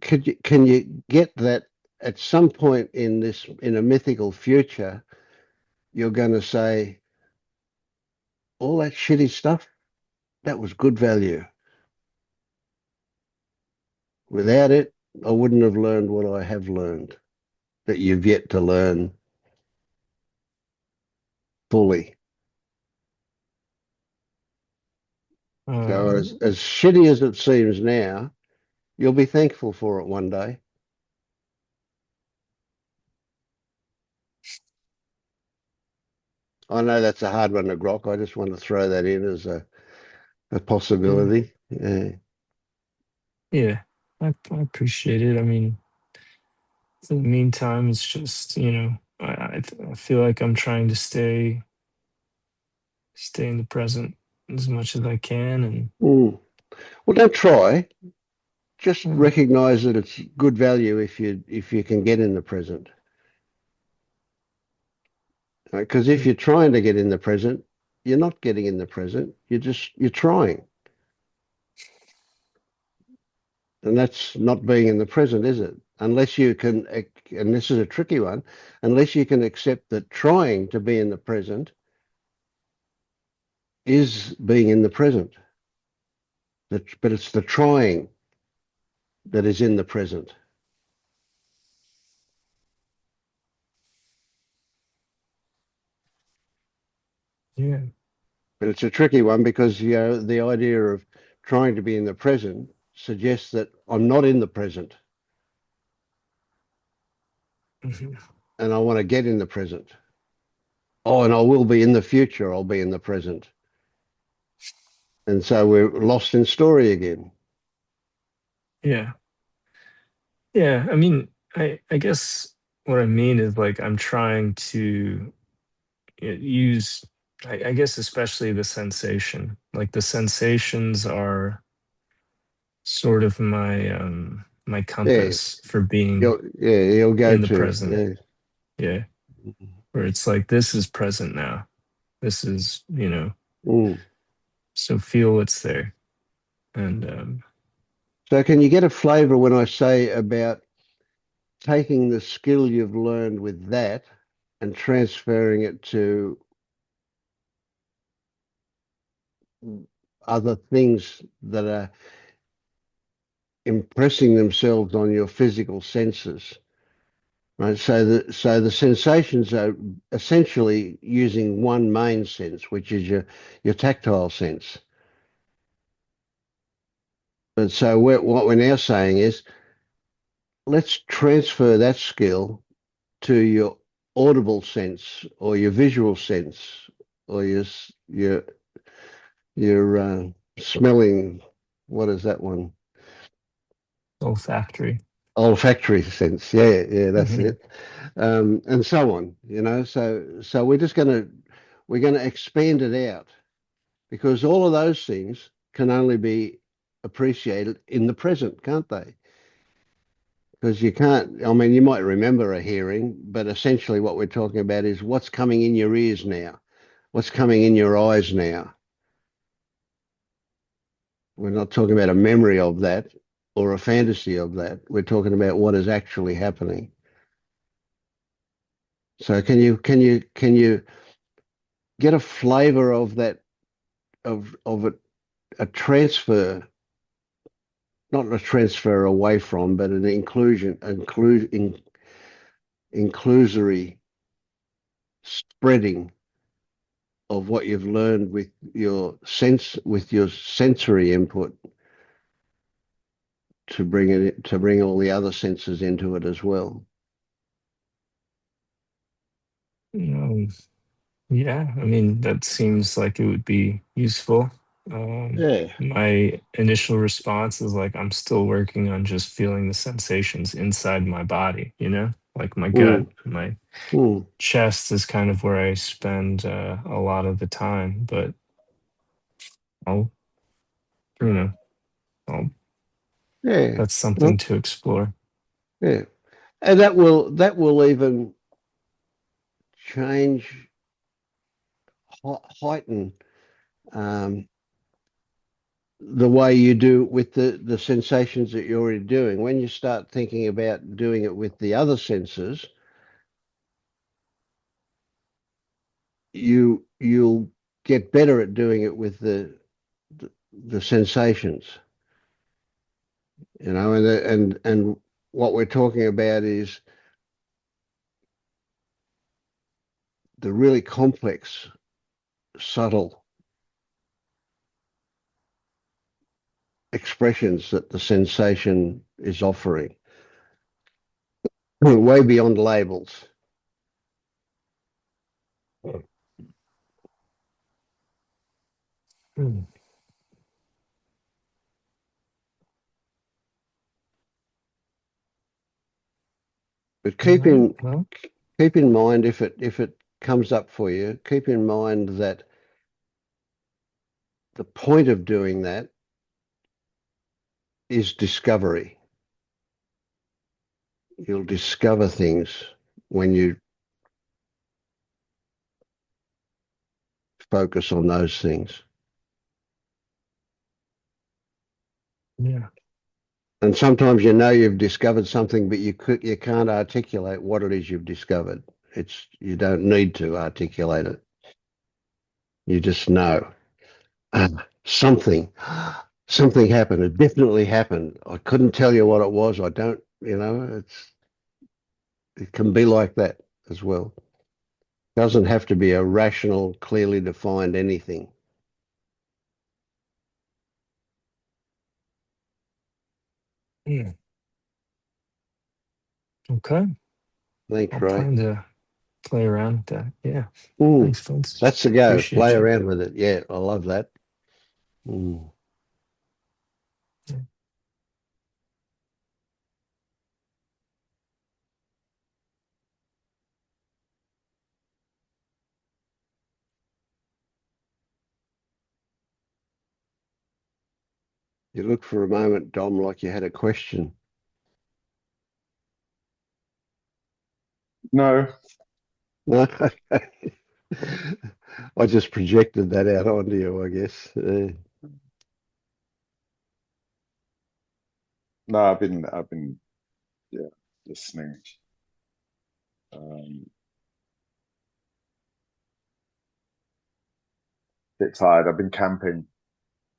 can you get that at some point in a mythical future, you're going to say all that shitty stuff, that was good value. Without it, I wouldn't have learned what I have learned that you've yet to learn fully. So Um, as shitty as it seems now, you'll be thankful for it one day. I know that's a hard one to grok. I just want to throw that in as a yeah. possibility. Yeah. Yeah. I appreciate it. I mean, in the meantime, it's just, I feel like I'm trying to stay in the present as much as I can, and Mm. Well, don't try. Just mm, recognize that it's good value if you can get in the present. Because if yeah. you're trying to get in the present, you're not getting in the present. You're trying, and that's not being in the present, is it? Unless you can, and this is a tricky one, unless you can accept that trying to be in the present is being in the present. But it's the trying that is in the present. Yeah. But it's a tricky one because the idea of trying to be in the present suggests that I'm not in the present Mhm. and I want to get in the present. Oh, and I will be in the future. I'll be in the present. And so we're lost in story again. Yeah. Yeah. I mean, I guess what I mean is like I'm trying to use I guess especially the sensation. Like the sensations are sort of my Yeah, compass for being you'll go in the to. present. Yeah. Yeah. Where it's like this is present now. This is, Mm. so feel what's there. And So can you get a flavor when I say about taking the skill you've learned with that and transferring it to other things that are impressing themselves on your physical senses? Right. So the sensations are essentially using one main sense, which is your tactile sense. But so what we're now saying is let's transfer that skill to your audible sense or your visual sense or your smelling. What is that one? olfactory. Olfactory sense. Yeah, that's Hmm. it. And so on. So we're gonna expand it out because all of those things can only be appreciated in the present, can't they? Because you can't, I mean, you might remember a hearing, but essentially what we're talking about is what's coming in your ears now, what's coming in your eyes now. We're not talking about a memory of that or a fantasy of that. We're talking about what is actually happening. So can you get a flavor of that of a transfer, not a transfer away from, but an inclusory spreading of what you've learned with your sensory input to bring all the other senses into it as well. Um, yeah, I mean, that seems like it would be useful. Yeah. My initial response is like, I'm still working on just feeling the sensations inside my body, like my gut, Mm, my mm, chest is kind of where I spend a lot of the time, but I'll, you know, I'll, yeah. that's something Well, to explore. yeah. And that will even change, heighten um, the way you do with the sensations that you're already doing. When you start thinking about doing it with the other senses, you'll get better at doing it with the sensations, and what we're talking about is the really complex, subtle expressions that the sensation is offering, way beyond labels. Hmm. But All right. Well, keep in mind if it comes up for you, keep in mind that the point of doing that is discovery. You'll discover things when you focus on those things. yeah. And sometimes you've discovered something, but you can't articulate what it is you've discovered. You don't need to articulate it. You just know. Something something happened. It definitely happened. I couldn't tell you what it was. I don't, it can be like that as well. Doesn't have to be a rational, clearly defined anything. Yeah. Okay. Thanks, I'll Ray. plan to play around with that. Yeah. Mm, Thanks, Vince. that's the go. Play Appreciate you. around with it. Yeah, I love that. Mm. You looked for a moment, Dom, like you had a question. No, No, I just projected that out onto you, I guess. no, I've been, yeah, listening. Um, Bit tired. I've been camping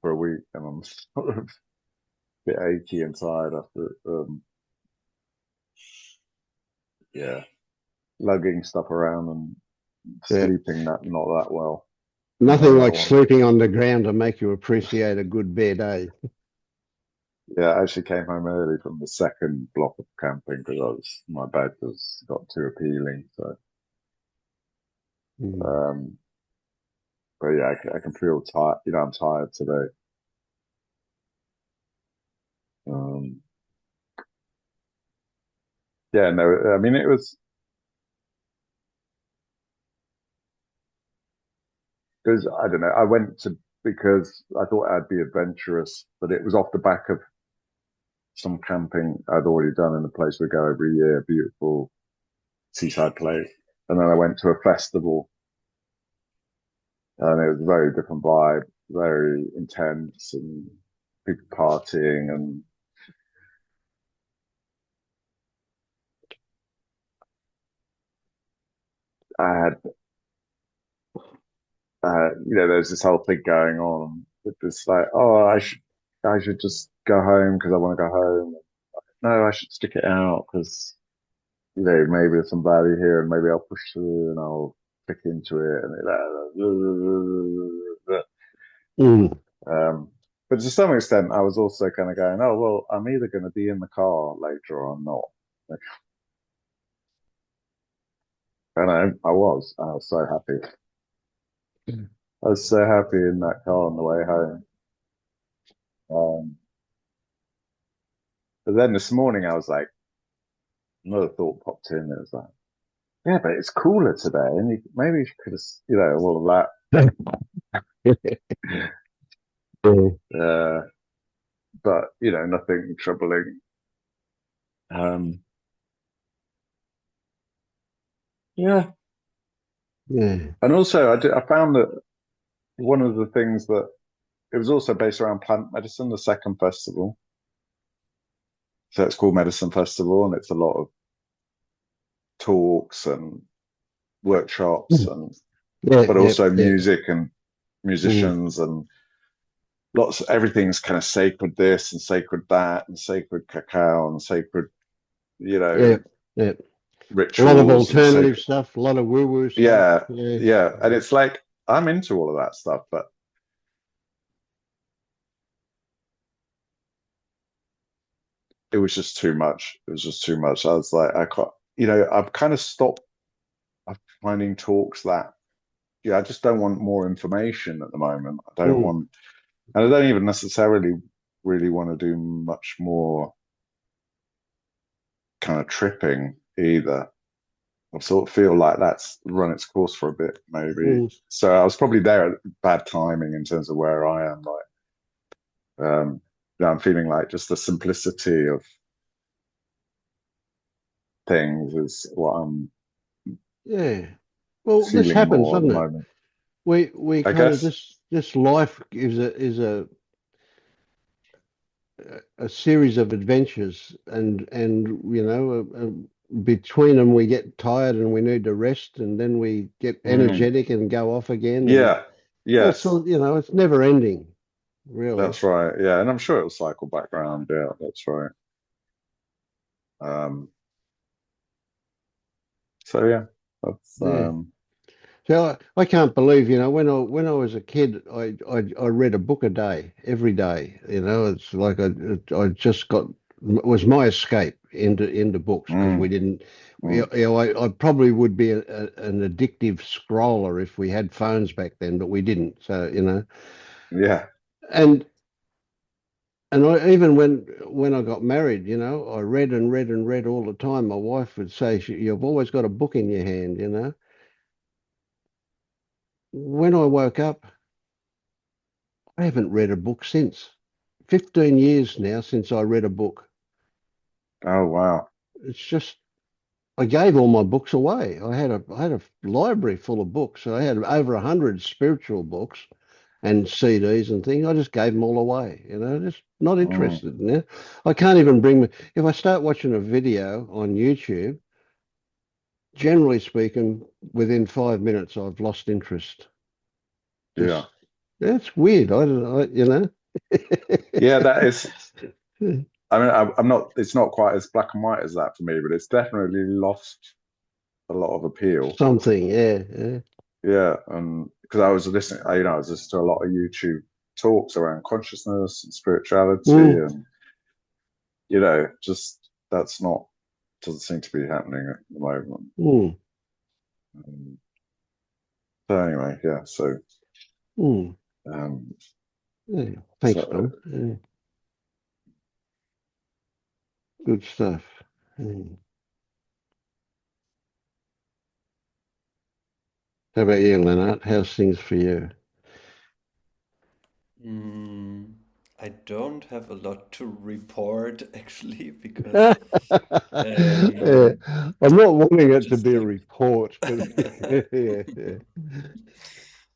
for a week, and I'm sort of a bit achy and tired after, yeah, lugging stuff around and Yeah. sleeping not that well. You know Nothing that like one. sleeping on the ground to make you appreciate a good bed, eh? Yeah, I actually came home early from the second block of camping because my bed was got too appealing. So, Mm. um, but yeah, I can feel tired. You know, I'm tired today. Um, yeah, no, I mean it was because I don't know. I went to because I thought I'd be adventurous, but it was off the back of some camping I'd already done in a place we go every year, a beautiful seaside place. And then I went to a festival, and it was a very different vibe, very intense, and people partying, and I had, there's this whole thing going on with this like, oh, I should just go home because I want to go home. No, I should stick it out because maybe there's some value here, and maybe I'll push through and I'll stick into it, and Mm. um, but to some extent, I was also kind of going, oh well, I'm either going to be in the car later or I'm not, and I was so happy. I was so happy in that car on the way home. Um, but then this morning, I was like, another thought popped in. It was like, yeah, but it's cooler today, and maybe you could have, all of Yeah. that. But nothing troubling. Um, yeah, Yeah. and also I found that one of the things that it was also based around plant medicine, the second festival. So it's called Medicine Festival, and it's a lot of talks and workshops, and Yeah. but Yeah. also Yeah. music and Mm. musicians and everything's kind of sacred this and sacred that and sacred cacao and sacred, you Yeah. know, Yeah. A lot of rituals and alternative sacred. stuff, a lot of woo-woo stuff. Yeah, Yeah. yeah, and it's like I'm into all of that stuff, but it was just too much. It was just too much. I was like, I can't. I've kind of stopped finding talks that. Yeah, I just don't want more information at the moment. I don't Mm. want, and I don't even necessarily really want to do much more kind of tripping either. I sort of feel like that's run its course for a bit, maybe. Mm. So I was probably there at bad timing in terms of where I am. Yeah, I'm feeling like just the simplicity of things is what I'm Yeah. Well, this feeling happens, more at the doesn't it? moment. We I kind of guess. this life is a series of adventures, and between them we get tired and we need to rest, and then we get Mm, energetic and go off again, and yeah. Yes. it's never ending, really. That's right. Yeah, and I'm sure it'll cycle back around. Yeah, that's right. Um, so yeah, that's Yeah. So I can't believe, when I was a kid, I read a book a day, every day. It's like I just got it was my escape into books because we mm, didn't. mm, I probably would be an addictive scroller if we had phones back then, but we didn't. So yeah. and even when I got married, I read and read and read all the time. My wife would say, "You've always got a book in your hand." When I woke up, I haven't read a book since. 15 years now since I read a book. Oh wow. It's just I gave all my books away. I had a library full of books. I had over 100 spiritual books and CDs and things. I just gave them all away. Just not Mm, interested. I can't even bring me. If I start watching a video on YouTube, generally speaking, within 5 minutes, I've lost interest. yeah. Just that's weird. I don't. Yeah, that is. I mean, I'm not. It's not quite as black and white as that for me, but it's definitely lost a lot of appeal. Something. Yeah. Yeah. Yeah, and because I was listening, I was listening to a lot of YouTube talks around consciousness and spirituality, Mm, and just that's not doesn't seem to be happening at the moment. mm, Um, so anyway, yeah. mm. Um, Yeah. Thanks, so Tom. Yeah. Good stuff. Mm. How about you, Leonard? How's things for you? Mm, I don't have a lot to report actually because Yeah. I'm not wanting I'm it to just be a like report, but yeah, yeah.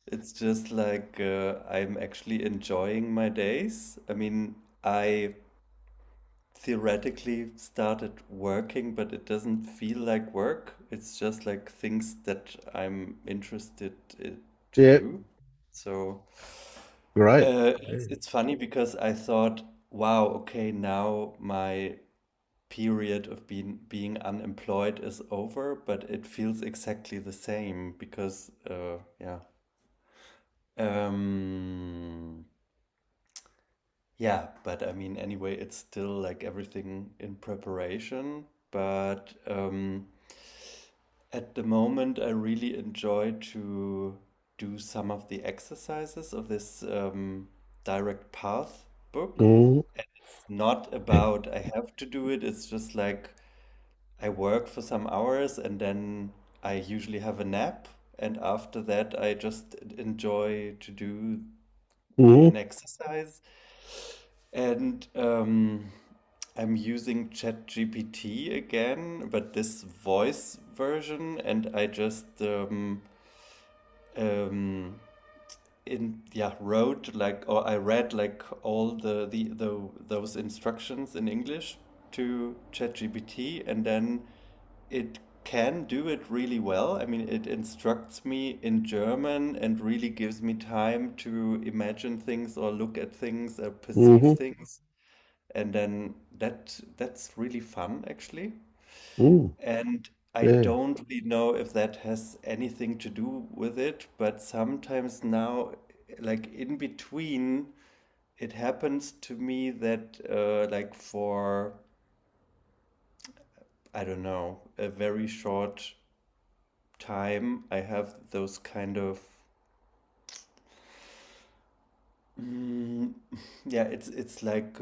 it's just like I'm actually enjoying my days. I mean, I theoretically started working, but it doesn't feel like work. It's just like things that I'm interested to Yeah, do. So great. it's funny because I thought, wow, okay, now my period of being unemployed is over, but it feels exactly the same because yeah. Um, yeah, but I mean, anyway, it's still like everything in preparation. But at the moment, I really enjoy to do some of the exercises of this direct path book. Mm, It's not about I have to do it, it's just like I work for some hours and then I usually have a nap. And after that, I just enjoy to do mm, an exercise. And I'm using ChatGPT again, but this voice version, and I just um, wrote like or I read like all the those instructions in English to ChatGPT, and then it can do it really well. I mean, it instructs me in German and really gives me time to imagine things or look at things or perceive mm, things. And then that's really fun actually. mm, And I yeah. don't really know if that has anything to do with it, but sometimes now, like in between, it happens to me that like for I don't know, a very short time, I have those kind of mm, yeah, it's like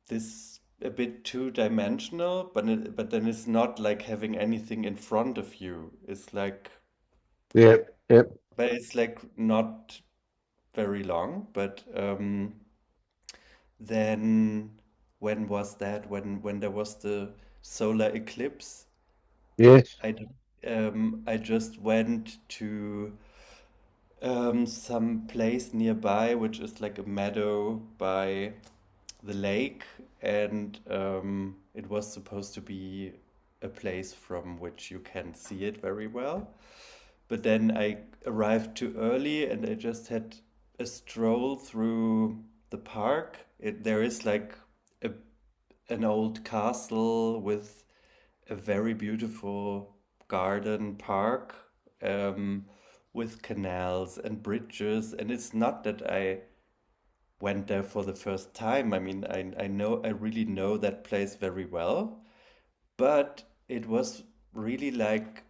this a bit two-dimensional, but then it's not like having anything in front of you. It's like Yep, yep. but it's like not very long, but then when was that? When there was the solar eclipse, Yes. I just went to some place nearby, which is like a meadow by the lake, and it was supposed to be a place from which you can see it very well. But then I arrived too early, and I just had a stroll through the park. There is like a, an old castle with a very beautiful garden park um, with canals and bridges. And it's not that I went there for the first time. I mean, I really know that place very well, but it was really like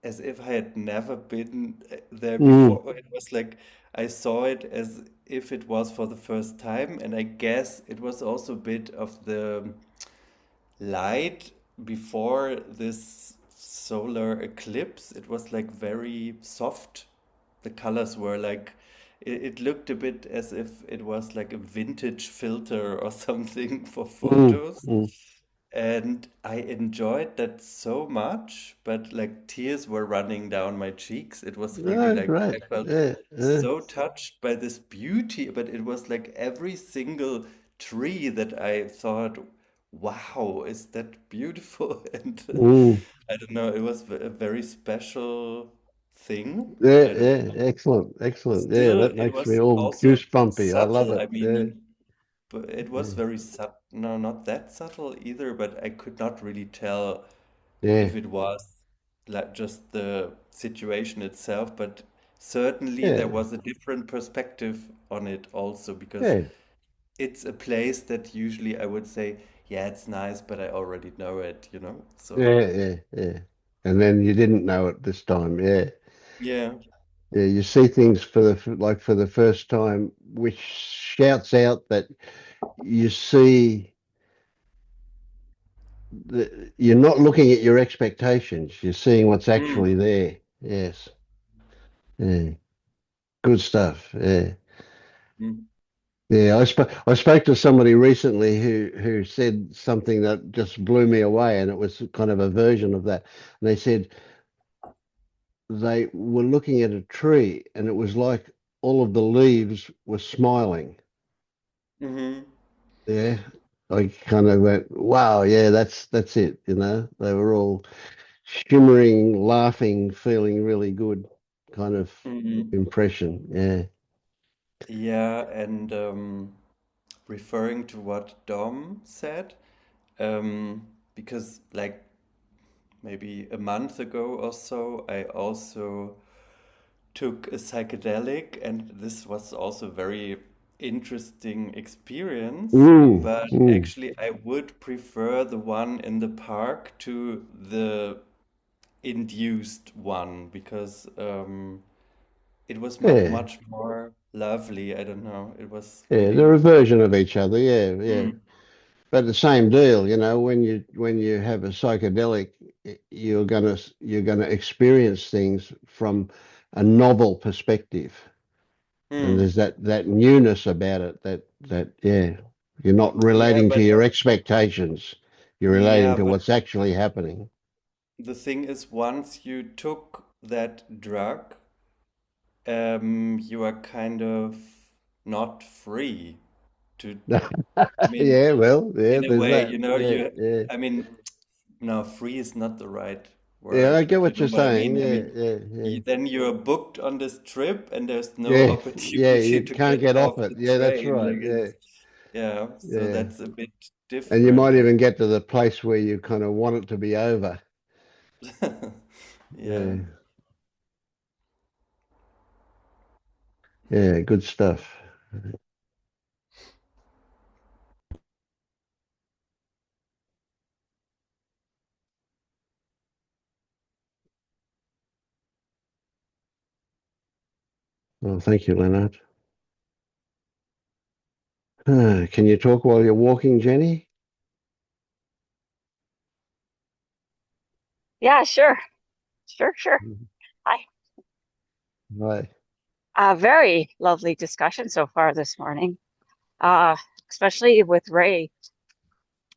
as if I had never been there Mm, before. It was like I saw it as if it was for the first time, and I guess it was also a bit of the light before this solar eclipse. It was like very soft. The colors were like it looked a bit as if it was like a vintage filter or something for Mm, photos. mm. And I enjoyed that so much, but like tears were running down my cheeks. It was really Oh, like great. I felt Yeah, so touched by this beauty, but it was like every single tree that I thought, wow, is that beautiful? And mm. I don't know, it was a very special thing. Yeah, I don't yeah. know. Excellent, excellent. Yeah, Still, that it makes me was all also goosebumpy. I love subtle. it. I Yeah, mean, but it was yeah, very sub no, not that subtle either, but I could not really tell yeah, if it was like just the situation itself, but certainly there yeah, was a different perspective on it also because yeah, it's a place that usually I would say, yeah, it's nice, but I already know it, you know? So, yeah, yeah, yeah. And then you didn't know it this time. Yeah, yeah. yeah. You see things for like for the first time, which shouts out that you see you're not looking at your expectations. You're seeing what's actually Mm, there. Yes. Yeah. Good stuff. Yeah. mm, Yeah. I spoke to somebody recently who said something that just blew me away, and it was kind of a version of that. And they said they were looking at a tree, and it was like all of the leaves were smiling. mm-hmm, Yeah. I kind of went, wow, yeah, that's it. They were all shimmering, laughing, feeling really good kind of mm-hmm. impression. Yeah. Yeah, and referring to what Dom said, because like maybe a month ago or so, I also took a psychedelic, and this was also a very interesting experience. Mm, But mm. actually, I would prefer the one in the park to the induced one because it was Yeah. much more lovely. I don't know. It was Yeah. They're really. a version of each other. Yeah. Yeah. Mm, But the same deal, when you have a psychedelic, you're gonna experience things from a novel perspective. And mm. there's that newness about it that yeah, you're not Yeah, relating to but your expectations. You're relating yeah, to but what's actually happening. the thing is, once you took that drug, you are kind of not free to, I mean, Yeah, well, yeah, in a there's way, that. you know, Yeah, yeah. I mean, no, free is not the right Yeah, I word, get but you what know you're what I saying. mean. I Yeah, mean, yeah, yeah. then you're booked on this trip and there's no Yeah, yeah, opportunity you to can't get get off off it. the Yeah, that's train. right. Like Yeah, yeah, so yeah. that's a bit And you different, might I even get to the place where you kind of want it to be over. yeah. Yeah, yeah, good stuff. Well, thank you, Leonard. Can you talk while you're walking, Jenny? Yeah, sure. Sure, sure. Hi. Right. Very lovely discussion so far this morning. Uh, Especially with Ray.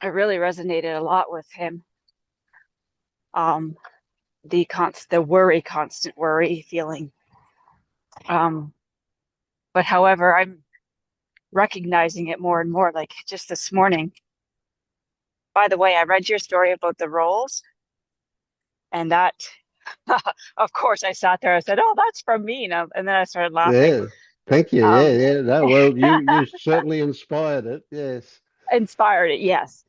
I really resonated a lot with him. Um, constant worry feeling. Um, but however, I'm recognizing it more and more, like just this morning. By the way, I read your story about the roles, and that, of course, I sat there. I said, "Oh, that's from me," and then I started laughing. Yeah. Thank you. Yeah, Um, yeah. No, well, you certainly inspired it. Yes. inspired it, yes.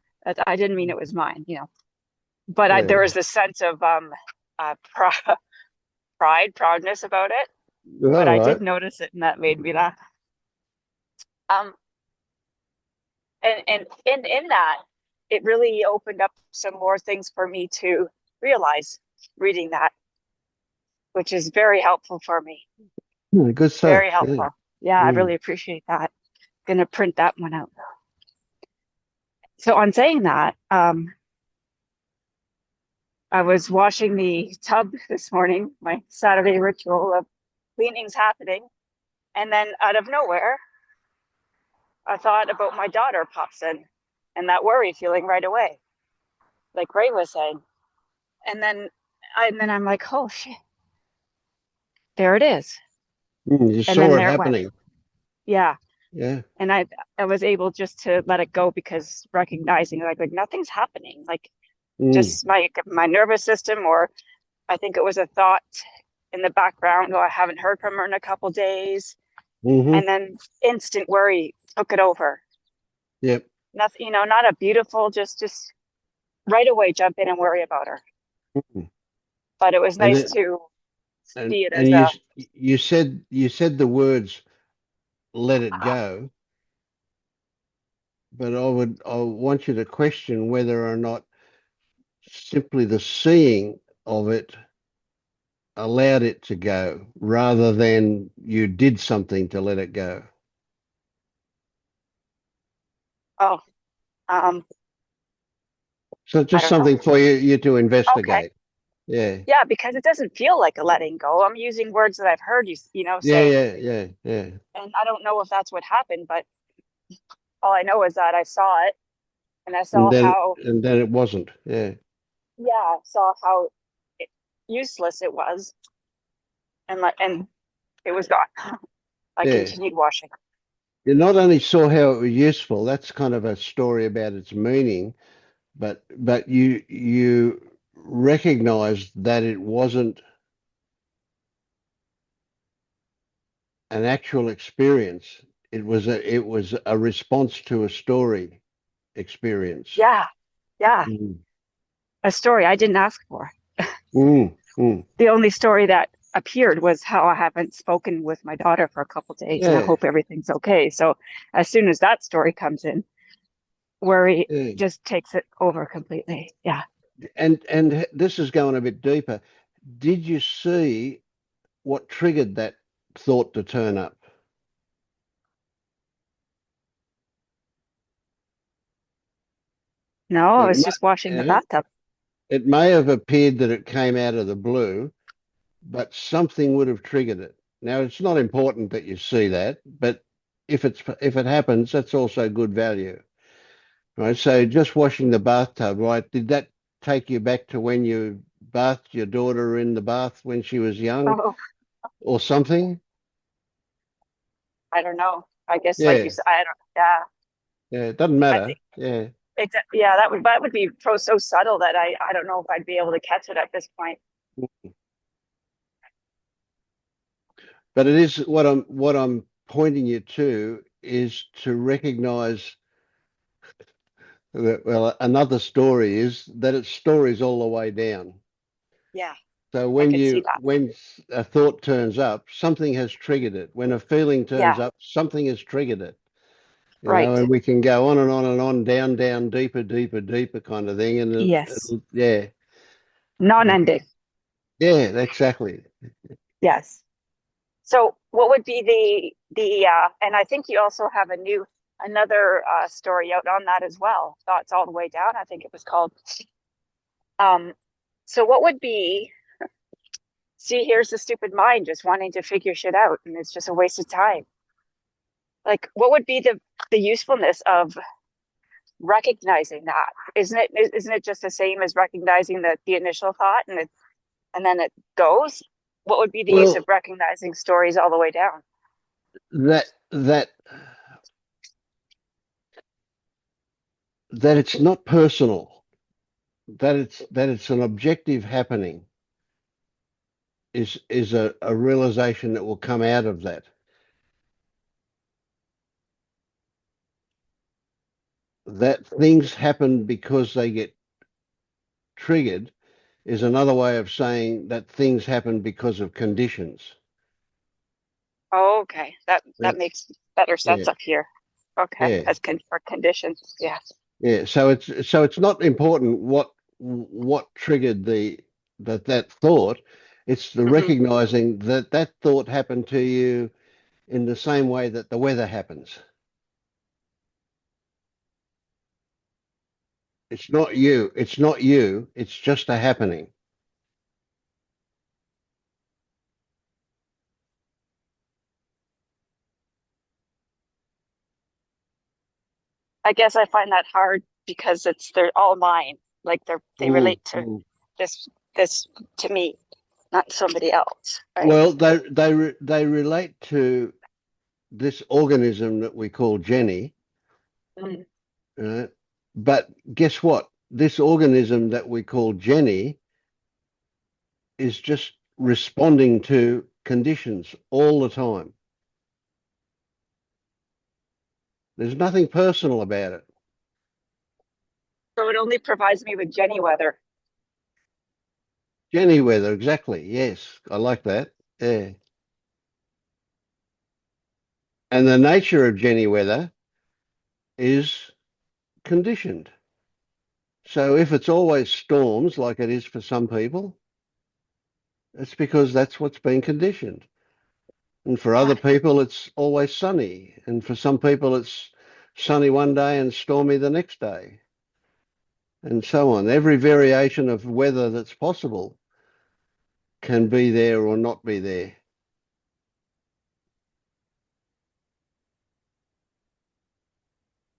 I didn't mean it was mine, but there Yeah. was this sense of proudness about it. But All I right. did notice it, and that made me laugh. Um, and in that, it really opened up some more things for me to realize reading that, which is very helpful for me. Yeah, good stuff. Very Yeah. helpful. Yeah, I Mm. really appreciate that. Gonna print that one out. So on saying that, I was washing the tub this morning, my Saturday ritual of cleaning's happening. And then out of nowhere, a thought about my daughter pops in, and that worry feeling right away, like Ray was saying. And then I'm like, oh shit, there it is. You And saw then it there it went. happening. Yeah. Yeah. And I was able just to let it go because recognizing like nothing's happening. Like Mm. just my nervous system, or I think it was a thought in the background. Oh, I haven't heard from her in a couple days. Hmm. And then instant worry took it over. Yep. Nothing, not a beautiful, just right away jump in and worry about her. Mhm. But it was And nice then, to and see it and as a, you said the words "let it go," but I want you to question whether or not simply the seeing of it allowed it to go, rather than you did something to let it go. oh, um, So I just don't know. something for you to Okay. investigate. Yeah. Yeah, because it doesn't feel like a letting go. I'm using words that I've heard you Yeah. say, Yeah. Yeah. Yeah. and I don't know if that's what happened, but all I know is that I saw it and I And saw then how, and then it wasn't. Yeah. yeah, I saw how useless it was, and it was gone. I Yeah. continued washing. You not only saw how it was useful, that's kind of a story about its meaning, but you recognized that it wasn't an actual experience. It was a response to a story experience. Yeah, yeah, Mm. a story I didn't ask for. Mm. Mm. The only story that appeared was how I haven't spoken with my daughter for a couple of days and I Yeah. hope everything's okay. So as soon as that story comes in, worry Yeah. just takes it over completely. Yeah. And this is going a bit deeper. Did you see what triggered that thought to turn up? No, I It was may, just washing the uh, bathtub. it may have appeared that it came out of the blue, but something would have triggered it. Now, it's not important that you see that, but if it happens, that's also good value, right? So just washing the bathtub, right? Did that take you back to when you bathed your daughter in the bath when she was young Oh, or something? I don't know. I guess like you Yeah, said, I don't, yeah, yeah, it doesn't I matter. think Yeah. yeah, that would be so subtle that I don't know if I'd be able to catch it at this point. But it is what I'm pointing you to is to recognize that, well, another story is that it's stories all the way down. Yeah, So I when could see you that. when a thought turns up, something has triggered it. When a feeling Yeah, turns up, something has triggered it. right. And we can go on and on and on, down, down, deeper, deeper, deeper kind of thing. And Yes. yeah, Non-ending. yeah, exactly. Yes. So what would be the and I think you also have another story out on that as well. Thoughts all the way down, I think it was called. Um, so what would be, see, here's the stupid mind just wanting to figure shit out and it's just a waste of time. Like what would be the usefulness of recognizing that? Isn't it just the same as recognizing the initial thought and then it goes? What would be the use of Well, recognizing stories all the way down? that it's not personal, that it's an objective happening is a realization that will come out of that. That things happen because they get triggered is another way of saying that things happen because of conditions. Oh, okay. That That, makes better sense yeah, up here. Okay, yeah, as for conditions. Yeah. yeah. So it's not important what triggered that thought. It's the Hmm. recognizing that that thought happened to you in the same way that the weather happens. It's not you. It's not you. It's just a happening. I guess I find that hard because they're all mine. Like they Mm, relate to mm. this to me, not somebody else, right? Well, they relate to this organism that we call Jenny. Mm. Uh, but guess what? This organism that we call Jenny is just responding to conditions all the time. There's nothing personal about it. So it only provides me with Jenny weather. Jenny weather, exactly. Yes, I like that. Yeah. And the nature of Jenny weather is conditioned. So if it's always storms, like it is for some people, it's because that's what's been conditioned. And for other Got it. people, it's always sunny. And for some people, it's sunny one day and stormy the next day, and so on. Every variation of weather that's possible can be there or not be there.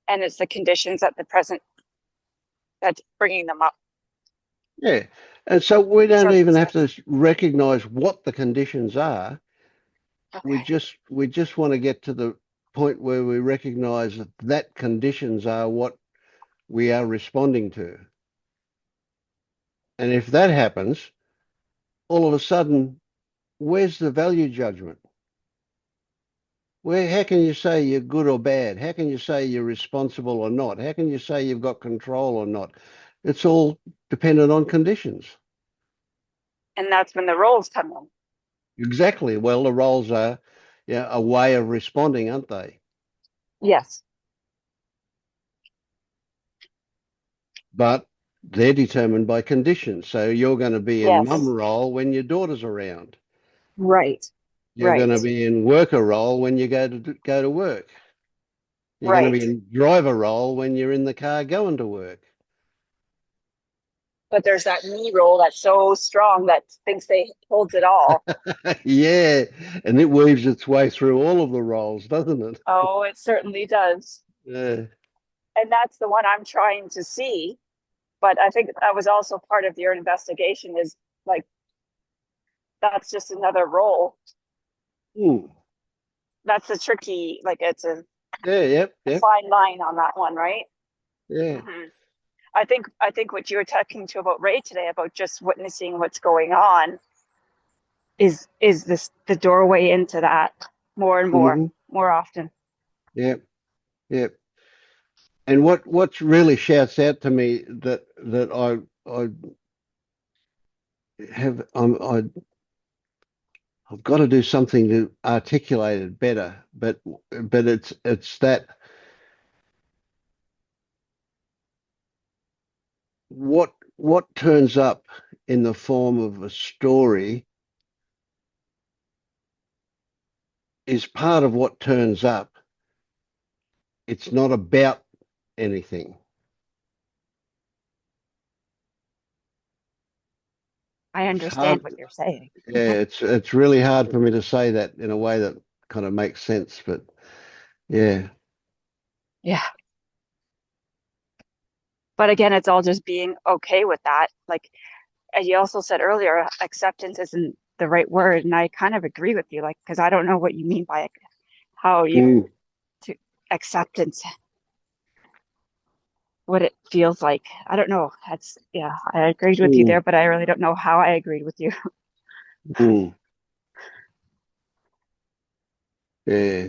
And it's the conditions at the present that's bringing them up. Yeah. And so we don't even have to Circumstances. recognize what the conditions are. We Okay. just want to get to the point where we recognize that conditions are what we are responding to. And if that happens, all of a sudden, where's the value judgment? How can you say you're good or bad? How can you say you're responsible or not? How can you say you've got control or not? It's all dependent on conditions. And that's when the roles come in. Exactly. Well, the roles are, yeah, a way of responding, aren't they? Yes. But they're determined by conditions. So you're going to be in mum Yes. role when your daughter's around. Right. You're going to Right. be in worker role when you go to work. You're going to be Right. in driver role when you're in the car going to work. But there's that me role that's so strong that thinks they holds it all. Yeah, and it weaves its way through all of the roles, doesn't it? Oh, it certainly does. Yeah. And that's the one I'm trying to see. But I think that was also part of your investigation is like that's just another role. Mm. That's a tricky, like it's Yeah, yep, a yep, fine line on that one, right? yeah. Hmm. I think what you were talking to about Ray today about just witnessing what's going on is this the doorway into that more and Hmm. more often. Yep, yep. And what really shouts out to me that I have I've got to do something to articulate it better, but it's that what turns up in the form of a story is part of what turns up. It's not about anything. I It's hard. understand what you're saying. Yeah, it's really hard for me to say that in a way that kind of makes sense, but yeah. Yeah. But again, it's all just being okay with that. Like, as you also said earlier, acceptance isn't the right word. And I kind of agree with you, like, because I don't know what you mean by it, how you Mm, to acceptance, what it feels like. I don't know. That's, yeah, I agreed with you mm, there, but I really don't know how I agreed with you. mm. Yeah.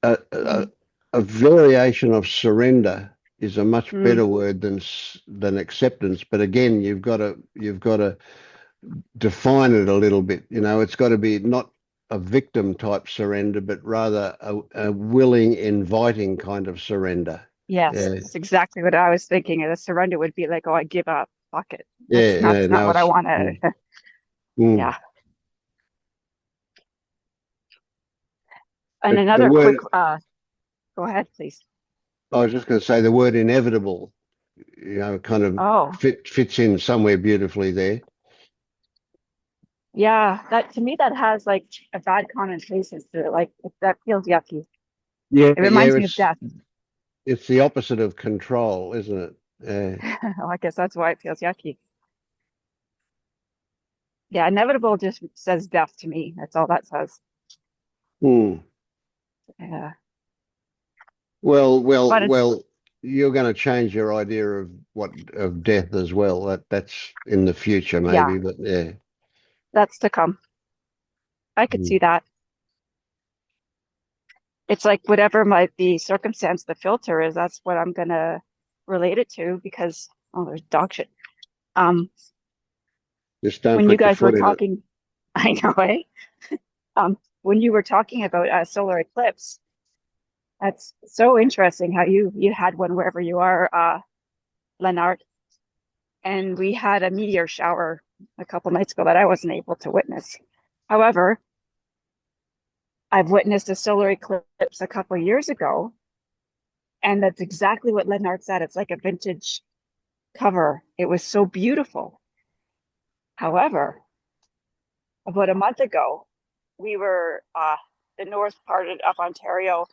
A variation of surrender is a much Mm, better word than acceptance. But again, you've got to define it a little bit. It's got to be not a victim type surrender, but rather a willing, inviting kind of surrender. yes, Yeah. that's exactly what I was thinking. The surrender would be like, oh, I give up. Fuck it. Yeah. No, That's not no, what I it's want to. mm, mm. Yeah. And The another quick, word go ahead, please. I was just going to say the word inevitable, kind of Oh, fits in somewhere beautifully there. yeah. That to me, that has like a bad connotation to it. Like that feels yucky. Yeah, It yeah, reminds me of death. it's the opposite of control, isn't it? I guess that's why it feels yucky. Yeah, inevitable just says death to me. That's all that says. Hmm. Yeah. Well, well, But it's, well. You're going to change your idea of what of death as well. That's in the future, yeah, maybe, but yeah. that's to come. I could Hmm. see that. It's like whatever might the circumstance, the filter is, that's what I'm gonna relate it to because, oh, there's dog shit. Um, Just don't when you put your guys were foot in it. talking, I know, eh? When you were talking about a solar eclipse, that's so interesting how you had one wherever you are, Leonard. And we had a meteor shower a couple nights ago that I wasn't able to witness. However, I've witnessed a solar eclipse a couple years ago, and that's exactly what Leonard said. It's like a vintage cover. It was so beautiful. However, about a month ago, we were the north part of Ontario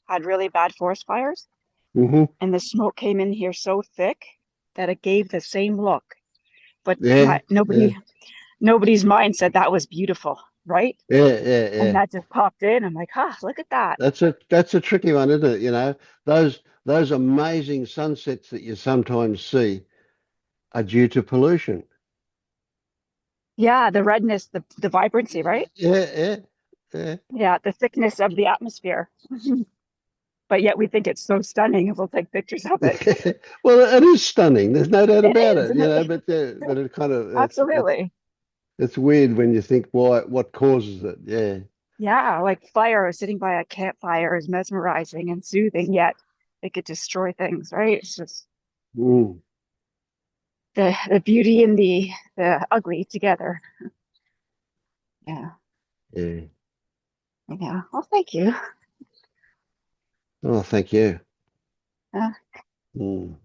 had really bad forest fires, Hmm. and the smoke came in here so thick that it gave the same look. But Yeah, yeah, nobody's mind said that was beautiful, right? yeah, yeah, And yeah. that just popped in. I'm like, look at that. That's a tricky one, isn't it? Those amazing sunsets that you sometimes see are due to pollution. Yeah, the redness, the vibrancy, right? Yeah, yeah, yeah. Yeah, the thickness of the atmosphere. But yet we think it's so stunning and we'll take pictures of it. Well, it is stunning. There's no doubt It about is, it. isn't it? But it kind of Absolutely. it's weird when you think what causes it. Yeah. Yeah, like fire, sitting by a campfire is mesmerizing and soothing, yet it could destroy things, right? It's just Mm, the beauty and the ugly together. Yeah. yeah. Yeah. Well, thank you. Oh, thank you. Uh, Mm.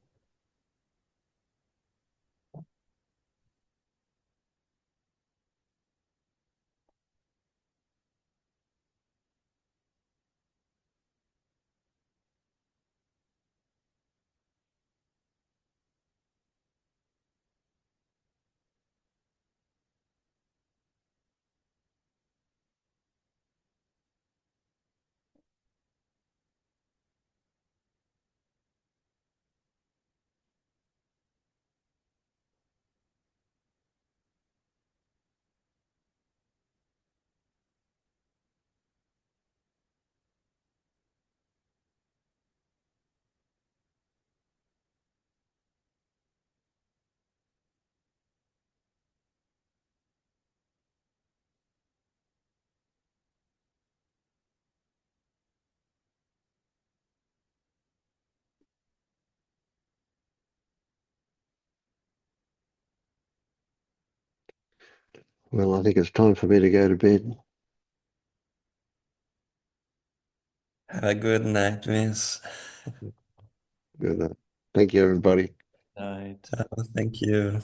Well, I think it's time for me to go to bed. Have a good night, Vince. Good night. Thank you, everybody. Night. Thank you.